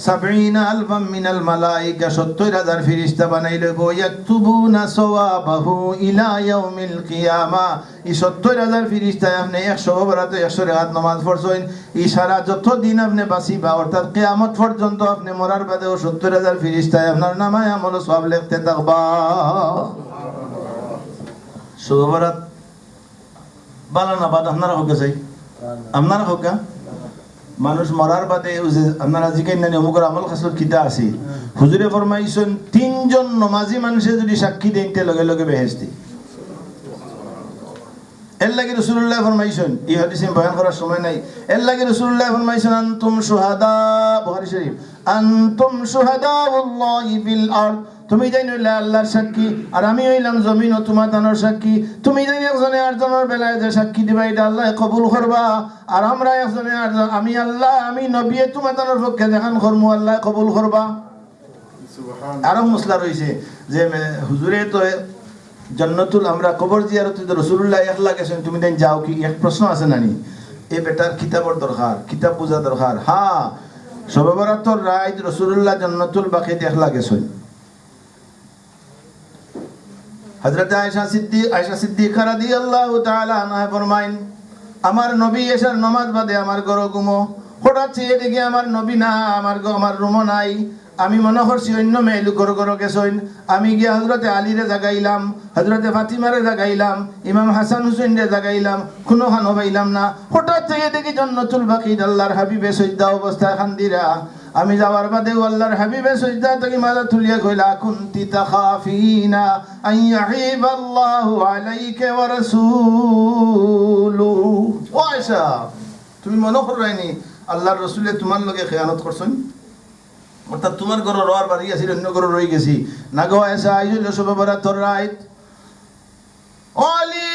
S2: 70 আলফাম মিনাল মালাইকা, 70,000 ফিরিস্তা বানাই লইব। ইয়াকতুবুনা সওয়াবাহু ইলা ইয়াউমিল কিয়ামা, এই 70,000 ফিরিস্তা আপনি 100 বরাতে 100 রাকাত নামাজ পড়ছেন, ইশারা যত দিন আপনি বাঁচিবা অর্থাৎ কিয়ামত পর্যন্ত আপনি মরার বাদেও 70,000 ফিরিস্তা আপনার নামায় আমল সওয়াব লিখতে থাকবা। সুবহানাল্লাহ। বালানা বাদ আপনারা হোক চাই, আপনারা হোক মানুষ মরার বাদে আপনারা জিকাই নানি অমুকের আমল খাসল কিতা আছে। হুজুরে ফরমাইছেন 3 জন নমাজি মানুষে যদি সাক্ষী দেন তে লগে লগে বেহেশতি। এর লাগি রাসূলুল্লাহ ফরমাইছেন, এই হাদিসে বয়ান করার সময় নাই, এর লাগি রাসূলুল্লাহ ফরমাইছেন আনতুম শুহাদা, বুখারী শরীফ, আনতুম শুহাদাউল্লাহি ফিল আরদ, তুমি জানো আল্লাহর সাক্ষী আর আমি হইলাম জমিন ও তোমার তানোর সাক্ষী। তুমি জানি একজনে আরেকজনের বেলায় যে সাক্ষী দিবা এটা আল্লাহ কবুল করবা, আর আমরা একজনে আরেকজন, আমি আল্লাহ আমি নবী তোমার তানোর পক্ষে দেখান করমু, আল্লাহ কবুল করবা। আরো মশলা রয়েছে যে হুজুরে তো জান্নাতুল আমরা কবর জিয়ারত রাসূলুল্লাহ একলা গেছেন তুমি দেন যাও কি এক প্রশ্ন আছে নানি এই বেটার কিতাবের দরকার কিতাব পূজা দরকার হ্যাঁ শবে বরাতর রাত রাসূলুল্লাহ জান্নাতুল বাকিতে একলা গেছেন হযরত আয়েশা সিদ্দিকা রাদিয়াল্লাহু তাআলা আনহা ফরমাইন আমার নবী এশার নামাজ বাদে আমার ঘর ঘুমো হঠাৎ চেয়ে দেখি আমার নবী না আমার রুমও নাই আমি মনে করছি অন্য মেয়ে ঘর ঘর গেছেন আমি গিয়ে হজরতে আলীরে জাগাইলাম হজরতে ফাতিমারে জাগাইলাম ইমাম হাসান হুসেনরে জাগাইলাম কোনো খানো পাইলাম না হঠাৎ থেকে দেখি জান্নাতুল বাকিত আল্লাহর হাবিবে সজ্জা অবস্থায় খান্দিরা আমি যাওয়ার বাদে আল্লাহর হাবিবে সজ্জা থেকে মাথা তুলিয়া কইলা কুনতি তাখাফিনা আন ইয়াহিবাল্লাহু আলাইকা ওয়া রাসূলু ও আয়েশা তুমি মনে করাইনি আল্লাহর রাসূলে তোমার লগে খেয়ানত করছেন অর্থাৎ তোমার ঘর রোয়ার বাড়ি আছে অন্য ঘর রয়ে গেছি না গো আয়েশা আইজুল শবে বরাতর রাত আলী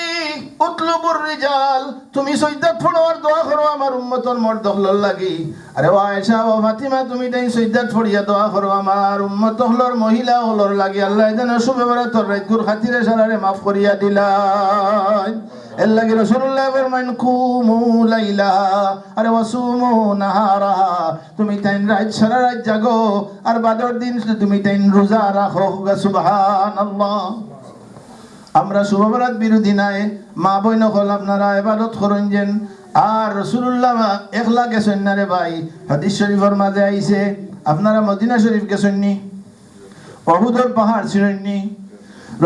S2: উতলুবুর রিজাল তুমি সাজদা পড়ো আর দোয়া করো আমার উম্মতের মর্দ হলর লাগি আরে ও আয়েশা ও ফাতিমা তুমি তাই সাজদা পড়িয়া দোয়া করো আমার উম্মত হলর মহিলা হলর লাগি আল্লাহ যেন শবে বরাতর রাত গুর খাতিরে সারারে maaf করিয়া দিলাই এর লাগি রাসূলুল্লাহ ফরমাইন কুমু লাইলাহা আরে ওয়াসুমু নাহারাহা তুমি তাই রাত সারা রাত জাগো আর বাদর দিন তুমি তাই রোজা রাখো সুবহানাল্লাহ আমরা শুভবরাত বিরোধী নাই মা বইন হল আপনারা ইবাদত করেন যেন আর রাসূলুল্লাহ একলা গেছেন না রে ভাই হাদিস শরীফের মাঝে আইছে আপনারা মদিনা শরীফ গেছেন নি উহুদের পাহাড় ছিলেন নি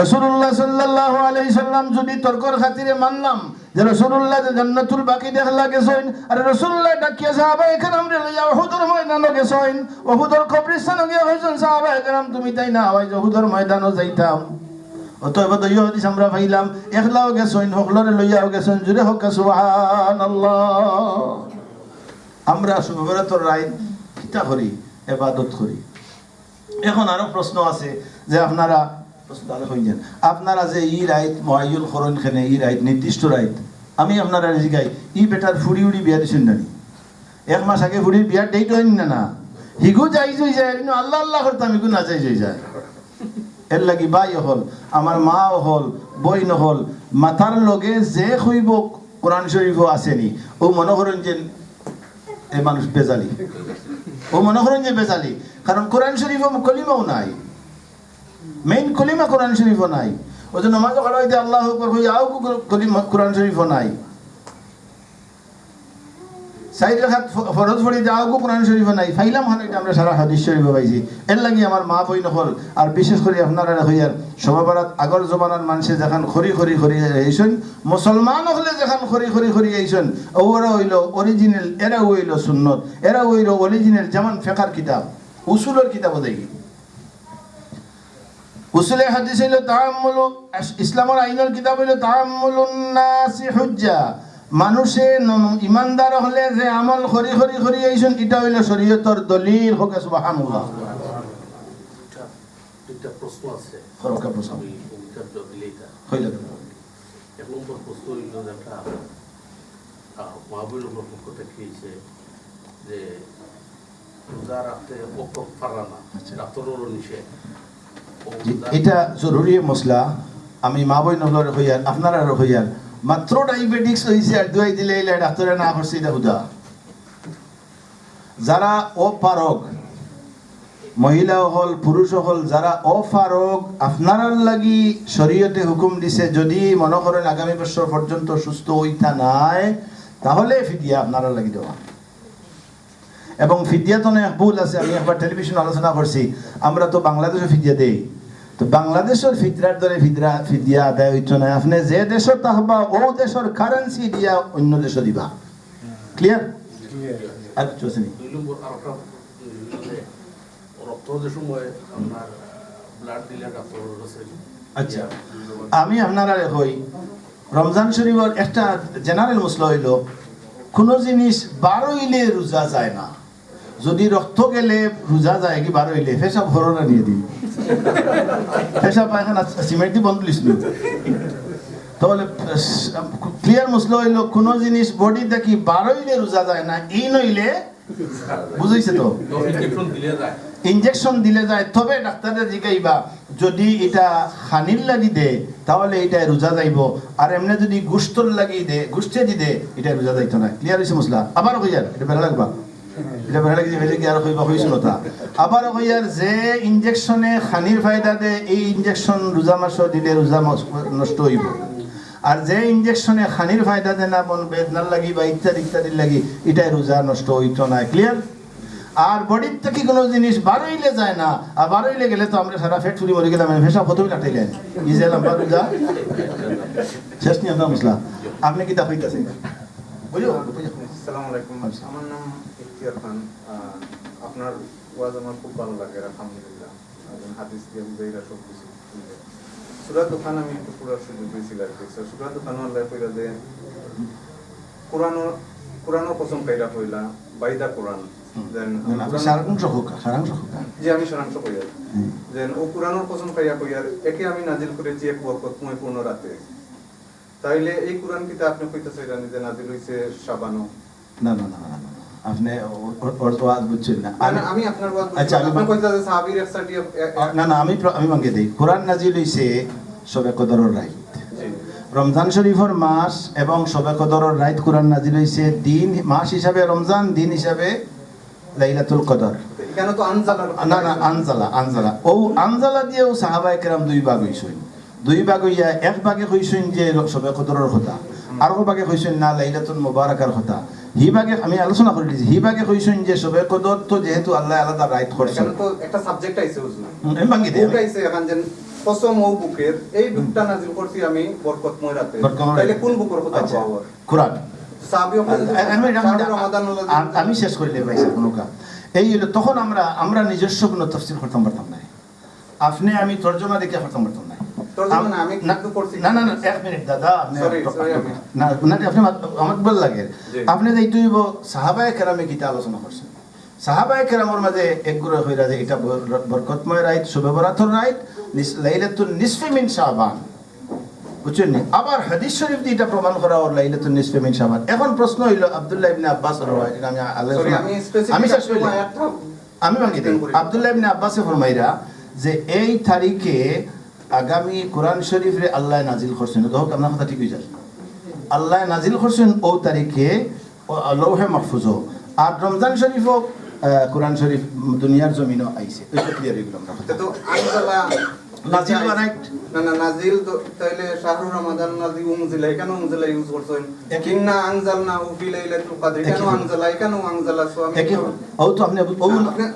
S2: রাসূলুল্লাহ সাল্লাল্লাহু আলাইহি সাল্লাম যদি তর্কর খাতিরে মানলাম যে রাসূলুল্লাহ জান্নাতুল বাকি দেখলা গেছেন আর রাসূলুল্লাহ ডাকিয়া সাহাবায়ে কেরাম রে লইয়া উহুদের ময়দানে গেছেন উহুদের কবরস্থানে গিয়া হইছেন সাহাবায়ে কেরাম তুমি তাই না হয় উহুদের ময়দানে যাইতাম অতএব দইও হাদিস আমরা পাইলাম একলাও গেছেন হকলরে লইয়াও গেছেন জুরে হক সুবহানাল্লাহ আমরা শুভবরাতর রাত কিতা করি ইবাদত করি এখন আরো প্রশ্ন আছে যে আপনারা প্রশ্ন আলো হইছেন আপনারা যে ই রাত মুআয়্যান করুন খানে ই রাত নির্দিষ্ট রাত আমি আপনারা জিগাই ই বেটার ফুড়ি উড়ি বিয়া দিছেন নানি এক মাস আগে ফুড়ির বিয়ার ডেট হইন না হিগু যাই যাই যায় আল্লাহ আল্লাহ করতাম হিগু না যাই যাই যায় এর লাগি বাই হল আমার মা হল বই নহল মাথার লগে যে হইব কোরআন শরীফও আসেনি ও মনে করেন যে এ মানুষ বেজালি ও মনে করেন যে বেজালি কারণ কোরআন শরীফও কলিমাও নাই মেইন কলিমা কোরআন শরীফও নাই ওই জন্য নামাজ পড়া হইতে আল্লাহ আকবার হই আও কলিমা কোরআন শরীফও নাই সাইড রাখাত ফরজ পড়ি যাও গো কোরআন শরীফ নাই ফাইলাম হান এটা আমরা সারা হাদিস শরীফ পাইছি এর লাগি আমার মা বই নহল আর বিশেষ করে আপনারা হইয়ার শবে বরাত আগর জমানার মানুষে যখন খরি খরি খরি আইছেন মুসলমান হলে যখন খরি খরি খরি আইছেন ওরা হইল অরিজিনাল এরা হইল সুন্নত এরা হইল অরিজিনাল যেমন ফিকহর কিতাব উসুলের কিতাব দেই উসুলে হাদিস হইল তাআম্মুল ইসলামের আইনের কিতাব হইল তাআম্মুলুন নাসি হুজ্জা মানুষে ইমানদার হলে যে আমল খরি খরি খরি আইছেন এটা হইল শরীয়তের দলিল হোক সুবহানাল্লাহ
S3: একটা প্রশ্ন আছে
S2: খরকা প্রশ্ন
S3: আমি উত্তর দিলেইতা
S2: হইল
S3: এক নম্বর প্রশ্ন হইল যেটা মাহবুবুল পক্ষ থেকে এসে যে রোজা রাখতে ওকফ ফারানা ডাক্তারেরও নিষেধ
S2: এটা জরুরি মশলা আমি মা বই নহলর হইয়ার আপনারা হইয়ার মাত্র ডায়াবেটিক্স হইছে আর দুই দিলে এলে ডাক্তারে না করছে এটা হুদা যারা অপারগ মহিলা হল পুরুষ হল যারা অপারগ আপনার লাগি শরীয়তে হুকুম দিছে যদি মনে করেন আগামী বছর পর্যন্ত সুস্থ হইতা নাই তাহলে ফিদিয়া আপনারা লাগি দেওয়া এবং ফিদিয়া তো অনেক ভুল আছে আমি একবার টেলিভিশন আলোচনা করছি আমরা তো বাংলাদেশে ফিদিয়া দেই তো বাংলাদেশের ফিতরার দরে ফিদিয়া আদায় হইতো না আপনি যে দেশত থাকবা ও দেশের কারেন্সি দিয়া অন্য দেশে দিবা ক্লিয়ার আর কিছু আছে নি
S3: দুই নম্বর আরেকটা রক্ত যে সময় আপনার ব্লাড দিলে ডাক্তারের কাছে
S2: আচ্ছা আমি আপনারা কই রমজান শরীফের একটা জেনারেল মসলা হইল কোন জিনিস 12 হইলে রোজা যায় না যদি রক্ত গেলে রোজা যায় কি 12 হইলে পেশাব ভরনা নিয়ে দিই পেশাব পায়খানা সিমেন্ট দিয়ে বন্ধ লিস তাহলে ক্লিয়ার মসলা হইল কোন জিনিস বডি দেখি 12 হইলে রোজা যায় না এই নইলে বুঝাইছে তো
S3: ইনজেকশন দিলে যায়
S2: ইনজেকশন দিলে যায় তবে ডাক্তারের জিগাইবা যদি এটা খানির লাগি দে তাহলে এটা রোজা যাইব আর এমনি যদি গুস্তর লাগি দে গুস্তে দি দে এটা রোজা যাইতো না ক্লিয়ার হয়েছে মশলা আবার কইয়ার এটা বেলা লাগবা এটা বেলা লাগছে হয়েছে কি আর কইবা হয়েছিল তা আবার কইয়ার যে ইনজেকশনে খানির ফায়দা দে এই ইনজেকশন রোজা মাস দিলে রোজা নষ্ট হইব আর যে ইনজেকশনে খানির ফায়দা দে না মন বেদনার লাগি বা ইত্যাদি ইত্যাদির লাগি এটা রোজা নষ্ট হইতো না ক্লিয়ার আর বডির থেকে কোনো জিনিস বারোইলে যায় না আর বারোইলে গেলে তো আমরা সারা ফেট ফুলি মরে গেলাম ভেসা প্রথমে কাটাইলেন ইজে লম্বা রোজা শেষ নিয়ে আপনার মশলা আপনি কি তা হইতেছেন বুঝলো
S4: আসসালামু আলাইকুম আমার নাম ইফতিয়ার খান আপনার ওয়াজ আমার খুব ভালো লাগে আলহামদুলিল্লাহ হাদিস দিয়ে বুঝাইরা সব কিছু সূরা দোকান আমি একটু পুরো সুযোগ পেয়েছি আর কি সূরা দোকান আল্লাহ কইরা যে কোরআনের কসম কইরা কইলা বাইদা কোরআন দেন
S2: সারাংশ হোক
S4: জি আমি সারাংশ কইয়া দেন ও কোরআনের কসম কইয়া কইয়ার একে আমি নাজিল করেছি এক বরকতময় পূর্ণ রাতে তাইলে এই কোরআন কিতাব আপনি কইতাছেন যে নাজিল হইছে শাবানো
S2: না আপনি ওর ওয়াজ বুঝছেন না
S4: আমি আপনার ওয়াজ
S2: আচ্ছা
S4: আপনি কইতাছেন সাহাবীর একসাথে
S2: না আমি ভাঙে দেই কোরআন নাজিল হইছে শবে কদরের রাত রমজান শরীফের মাস এবং শবে কদরের রাত কোরআন নাজিল হইছে দিন মাস হিসাবে রমজান দিন হিসাবে লাইলাতুল কদর
S4: কেন তো আনজালা
S2: না ও আনজালা দিয়েও সাহাবায়ে কেরাম দুই ভাগ হইছেন দুই ভাগ হইয়া এক ভাগে কইছেন যে শবে কদরের কথা আর ভাগে কইছেন না লাইলাতুল মুবারাকার কথা হি ভাগে আমি আলোচনা করে দিয়েছি হি ভাগে কইছেন যে শবে কদর তো যেহেতু আল্লাহ আলাদা রাইট করছেন
S4: কেন তো একটা সাবজেক্ট আইছে হুজুর
S2: আমি ভাঙি দেই
S4: বুক আইছে এখন যে কসম ও বুকের এই বুকটা নাজিল করছি আমি বরকতময় রাতে তাইলে কোন বুকের কথা পাওয়ার
S2: কোরআন
S4: সাহাবী
S2: আমি শেষ করে দেব ভাইসা কোনো কাজ এই হলো তখন আমরা নিজস্ব কোনো তাফসীর করতে পারতাম না আপনি আমি তরজমা দেখে করতে পারতাম না না এক মিনিট দাদা আপনি আপনি আমার বল লাগে আপনি যেই সাহাবায়ে কেরামে কিতা আলোচনা করছেন সাহাবায়ে কেরামের মাঝে একগুলো হইরা যে এটা বরকতময় রাত শুভ বরাতর রাত লাইলাতুন নিসফি মিন শাবান বুঝছেন নি আবার হাদিস শরীফ দিয়ে এটা প্রমাণ করা ওর লাইলাতুন নিসফি মিন শাবান এখন প্রশ্ন হইল আব্দুল্লাহ ইবনে আব্বাস আমি ভাঙি দেই আব্দুল্লাহ ইবনে আব্বাসে ফরমাইরা যে এই তারিখে আগামী কোরআন শরীফে আল্লাহ নাজিল করছেন দেখো আপনার কথা ঠিক হয়ে যায় আল্লাহ নাজিল করছেন ও তারিখে লৌহে মাহফুজ আর রমজান শরীফও কোরআন শরীফ দুনিয়ার জমিনও আইছে এটা ক্লিয়ার এগুলো আমরা
S4: তো আনজালা
S2: নাজিল রাইট
S4: না নাজিল তো তাইলে শাহরুর রমাদান নাজিল উনজিলা কেন উনজিলা ইউজ করছেন কিন্না আনজালনা ফি লাইলাতুল কদর কেন আনজালা কেন আনজালা সো আমি
S2: ও তো আপনি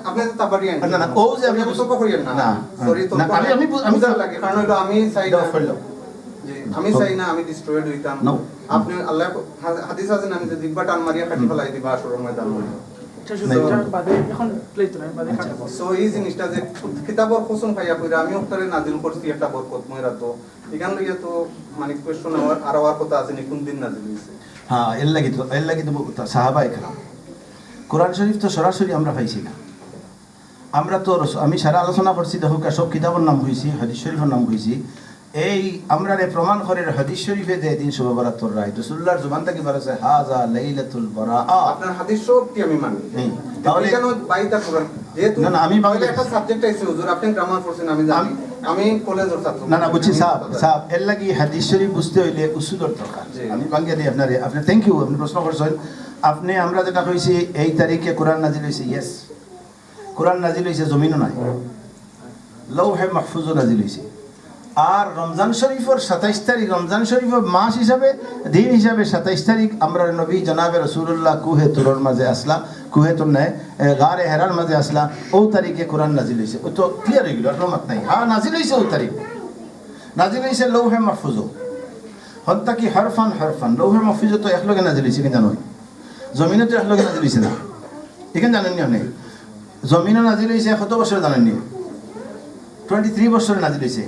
S4: আপনি তো তাবারিয়ান
S2: না ও যে আপনি
S4: তো কইেন না সরি তো আমি লাগে কারণ হলো আমি চাই না জি আমি চাই না আমি ডিস্ট্রয়েড হইতাম আপনি আল্লাহ হাদিস আছে না আমি যে দিব্বা টান মারিয়া কাটি ফেলাই দিবা আসর রমাদান সো এই জিনিসটা যে কিতাবর কসম খাইয়া কইরা আমি ওখানে নাজিল করছি একটা বরকতময় রাত এখান থেকে তো মানে কোশ্চেন আর আর কথা আছে নি কোন দিন নাজিল হইছে
S2: হ্যাঁ এর লাগি তো সাহাবায়ে কেরাম কোরআন শরীফ তো সরাসরি আমরা পাইছি না আমরা তো আমি সারা আলোচনা করছি দেখো সব কিতাবের নাম হইছি হাদিস শরীফের নাম হইছি এই আমরা প্রমাণ করে হাদিস শরীফে যে দিন শুভ বরাতর রাত রাসূলুল্লাহর জবান থেকে বলেছে হাযা লাইলাতুল বারাআ
S4: আপনার হাদিস সব কি আমি মানি তাহলে কেন বাইদা কোরআন যেহেতু
S2: না আমি
S4: তাহলে একটা সাবজেক্ট আছে হুজুর আপনি গ্রামার পড়ছেন আমি জানি আমি কলেজের ছাত্র
S2: না বুঝছি সাহেব এর লাগি হাদিস শরীফ বুঝতে হইলে উসুলের দরকার আমি ভাঙিয়ে দিই আপনি থ্যাংক ইউ আপনি প্রশ্ন করছেন আপনি আমরা যেটা কইছি এই তারিখে কোরআন নাজিল হইছে ইয়েস কোরআন নাজিল হইছে জমিনও নাই লৌহে মাহফুজও নাজিল হইছে আর রমজান শরীফের 27 তারিখ রমজান শরীফের মাস হিসাবে দিন হিসাবে 27 তারিখ আমরা নবী জনাবে রাসূলুল্লাহ কুহে তুরর মাঝে আসলা কুহে তুর নাই গারে হেরার মাঝে আসলা ও তারিখে কোরআন নাজিল হইছে ও তো ক্লিয়ার হয়ে গেল আর মত নাই হ্যাঁ নাজিল হইছে ও তারিখ নাজিল হইছে লৌহে মাহফুজ হত্যা কি হরফান লৌহে মাহফুজ তো একলগে নাজিল হইছে কি জানো জমিনে তো একলগে নাজিল হইছে না এখানে জানেন নি আপনি জমিনে নাজিল হইছে কত বছর জানেন নি 23 বছরে নাজিল হইছে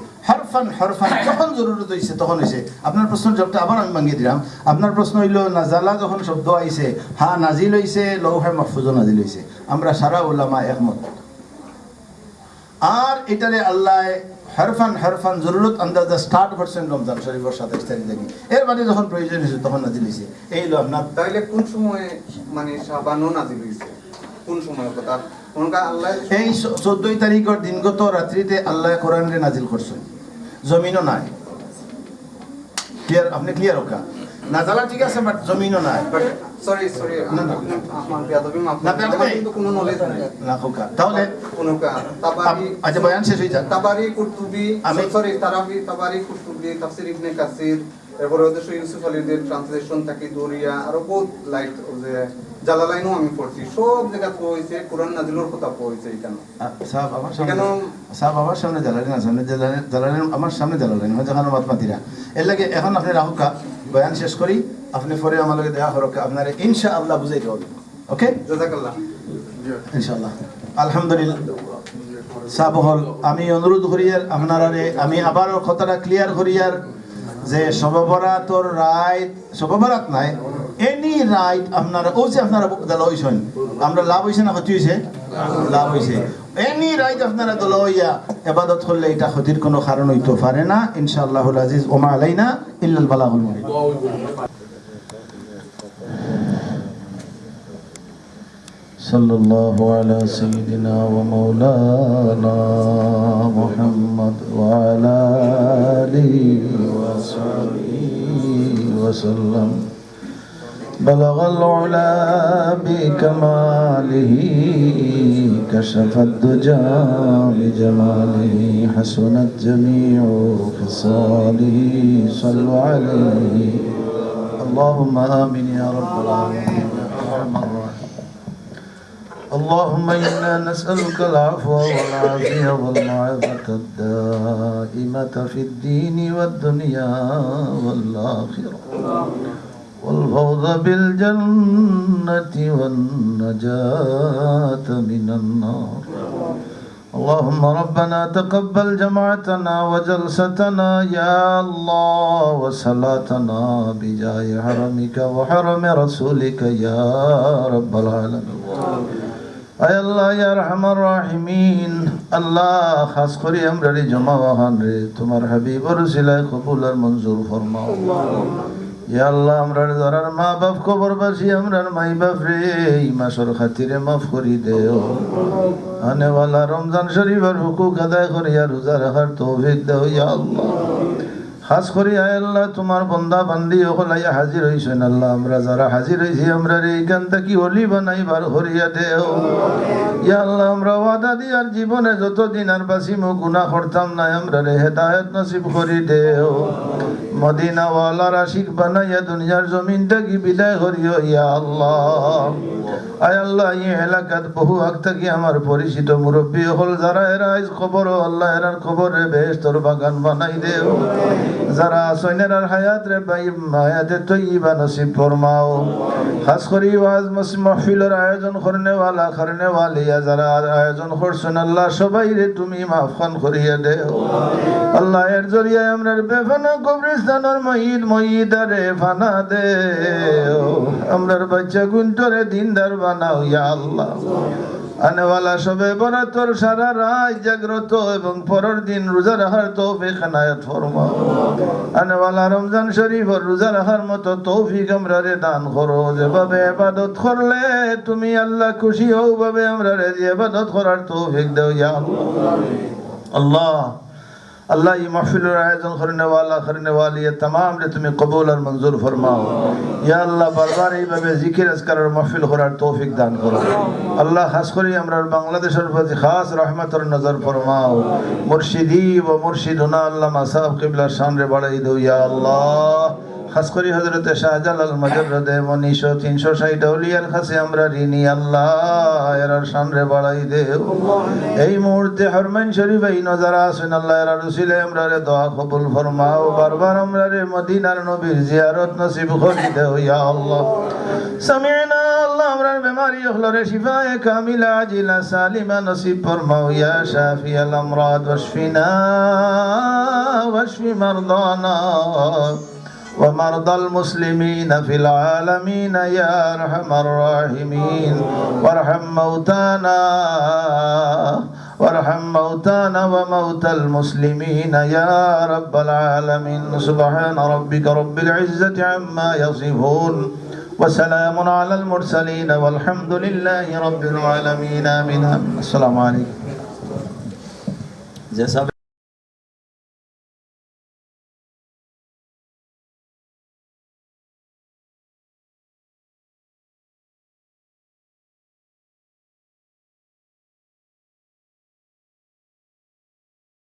S2: হরফান যখন জরুরত হইছে তখন হইছে আপনার প্রশ্নের জবাবটা আবার আমি ভাঙিয়ে দিলাম আপনার প্রশ্ন হইল নাজালা যখন শব্দ আইছে হ্যাঁ নাজিল হইছে লৌহে মাহফুজ নাজিল হইছে আমরা সারা উলামা একমত আর এটারে আল্লাহ হরফান জরুরত আন্দাজে স্টার্ট করছেন রমজান শরীফের 27 তারিখ থেকে এর বাদে যখন প্রয়োজন হইছে তখন নাজিল হইছে এই হলো আপনার
S4: তাইলে কোন সময় মানে শাবানও নাজিল হইছে কোন সময় কথা ওনকা আল্লাহ
S2: এই 14 তারিখের দিনগত রাত্রিতে আল্লাহ কোরআনে নাজিল করছেন জমিনও নাই ক্লিয়ার আপনি ক্লিয়ার হোকা নাজালা ঠিক আছে বাট জমিনও নাই
S4: সরি
S2: না, না।
S4: আমার বেয়াদবি মাফ
S2: না, বেয়াদবি।
S4: আমার কিন্তু কোনো নলেজ নাই
S2: না হোকা তাহলে
S4: ওনকা তাবারি
S2: আচ্ছা বয়ান শেষ হয়ে যাক
S4: তাবারি কুরতুবি
S2: আমি-
S4: সরি তাবারি কুরতুবি তাফসীর ইবনে কাসির এরপরে ওদের ইউসুফ আলীদের ট্রান্সলেশন থাকি দরিয়া আরো বহুত লাইট যে জালালাইনও আমি পড়ছি সব জায়গা কইছে কোরআন নাজিলের কথা কইছে এখানে
S2: সাহেব আমার সামনে
S4: কেন-
S2: সাহেব আমার সামনে জ্বালালেন সামনে জ্বালালেন আমার সামনে জ্বালালেন হয় যখন মাত মাতিরা এর লাগে এখন আপনি রাহুকা বয়ান শেষ করি আপনি পরে আমার লগে দেখা করো আপনার ইনশাআল্লাহ বুঝাইতে হবে ওকে
S4: জাযাকাল্লাহ
S2: ইনশাআল্লাহ আলহামদুলিল্লাহ সাবহল আমি অনুরোধ করিয়ার আপনারারে আমি আবারও কথাটা ক্লিয়ার করিয়ার যে সববরাতর রাইট সববরাত নাই এনি রাইট আপনারা ও যে আপনারা দল হইছেন আমরা লাভ হইছে না ক্ষতি হইছে লাভ হইছে এনি রাইট আপনারা দল হইয়া ইবাদত করলে এটা ক্ষতির কোনো কারণ হইতে পারে না ইনশাআল্লাহুল আজিজ ওমা আলাইনা ইল্লাল বালাগুল মুবিন صلى الله على سيدنا ومولانا محمد وعلى آله وصحبه وسلم بلغ العلا بكماله كشف الدجى بجماله حسنت جميع خصاله صلوا عليه اللهم آمين يا رب العالمين يا أرحم الراحمين اللهم إنا نسألك العفو والعافية والمعافاة الدائمة في الدين والدنيا والآخرة والفوز بالجنة والنجاة من النار اللهم ربنا تقبل جماعتنا وجلستنا يا الله وصلاتنا بجاه حرمك وحرم رسولك يا رب العالمين আয় আল্লাহ ইয়া আরহামার রাহিমিন আল্লাহ খাস করে আমরা রে জমা ওয়াহান রে তোমার হাবিবর উসিলায় কবুল আর মঞ্জুর ফরমাও ইয়া আল্লাহ আমরার যারার মা বাপ কবরবাসী আমরার মাই বাপ রে এই মাসের খাতিরে মাফ করি দেও আনেওয়ালা রমজান শরীফের হুকুক আদায় করিয়া রোজা রাখার তৌফিক দেও ইয়া আল্লাহ খাস করি আয় আল্লাহ তোমার বন্দা বান্দি ওখলাইয়া হাজির হইছেন আল্লাহ আমরা যারা হাজির হইছি আমরা এইখান থেকে অলি বানাইবার হরিয়া দেও ইয়া আল্লাহ আমরা ওয়াদা দিয়ার জীবনে যতদিন আর বাসিমো গুনাহ করতাম না আমরা রে হেদায়েত নসিব করি দেও মদিনা ওয়ালার আশিক বানাইয়া দুনিয়ার জমিন থেকে বিদায় করিও ইয়া আল্লাহ আয় আল্লাহ এই এলাকাত বহু আগ থেকে আমার পরিচিত মুরব্বী হল যারা এরা আজ খবর আল্লাহ এরার খবরে বেহেশতর বাগান বানাই দেও যারা সৈনের আর হায়াত রে ভাই হায়াতে তৈবা নসিব ফরমাও খাস করি ওয়াজ মাহফিলের আয়োজন করনে ওয়ালিয়া যারা আয়োজন করছেন আল্লাহ সবাই রে তুমি মাফখান করিয়া দেও আল্লাহ এর জরিয়ায় আমরা বেফানা কবরস্থানের মহিদারে ফানা দেও আমরার বাচ্চা গুন্তরে দিনদার বানাও ইয়া আল্লাহ আনেওয়ালা সবে বরাতর সারা রাত জাগ্রত এবং পরের দিন রোজা রাখার তৌফিক এনায়েত ফরমাও আনেওয়ালা রমজান শরীফের রোজা রাখার মতো তৌফিক আমরা রে দান করো যেভাবে ইবাদত করলে তুমি আল্লাহ খুশি হও ভাবে আমরা রে ইবাদত করার তৌফিক দাও ইয়া আল্লাহ আল্লাহ আল্লাহ এই মাহফিলের আয়োজন করনে ওয়ালি तमाम রে তুমি কবুল আর মঞ্জুর ফরমাও ইয়া আল্লাহ বারবার এইভাবে জিকির আজকারের মাহফিল করার তৌফিক দান করো আল্লাহ খাস করে আমরা বাংলাদেশের প্রতি খাস রহমতের নজর ফরমাও মুর্শিদি ও মুর্শিদুনা আল্লাহ মাসাব কিবলা শান রে বাড়াই দাও ইয়া আল্লাহ খাস করে হযরত শাহজালাল মুজাররদে মনীষ 360 আউলিয়ার কাছে আমরা ঋণী আল্লাহ এর শান রে বাড়াই দেও এই মুহূর্তে হরমাইন শরীফে নজর আসেন আল্লাহ এর রসুলে আমরা রে দোয়া কবুল ফরমাও বারবার আমরা রে মদিনার নবীর জিয়ারত নসিব করে দেও ইয়া আল্লাহ সামিনা আল্লাহ আমরার বেমারি হলরে শিফায়ে কামিলা আজিলা সালিমা নসিব ফরমাও ইয়া শাফিয়াল আমরাদ ওয়াশফিনা ওয়াশফি মারদানা ومرضى المسلمين في العالمين يا أرحم الراحمين وارحم موتانا وموتى المسلمين يا رب العالمين سبحان ربك رب العزة عما يصفون وسلام على المرسلين والحمد لله رب العالمين آمين. السلام عليكم.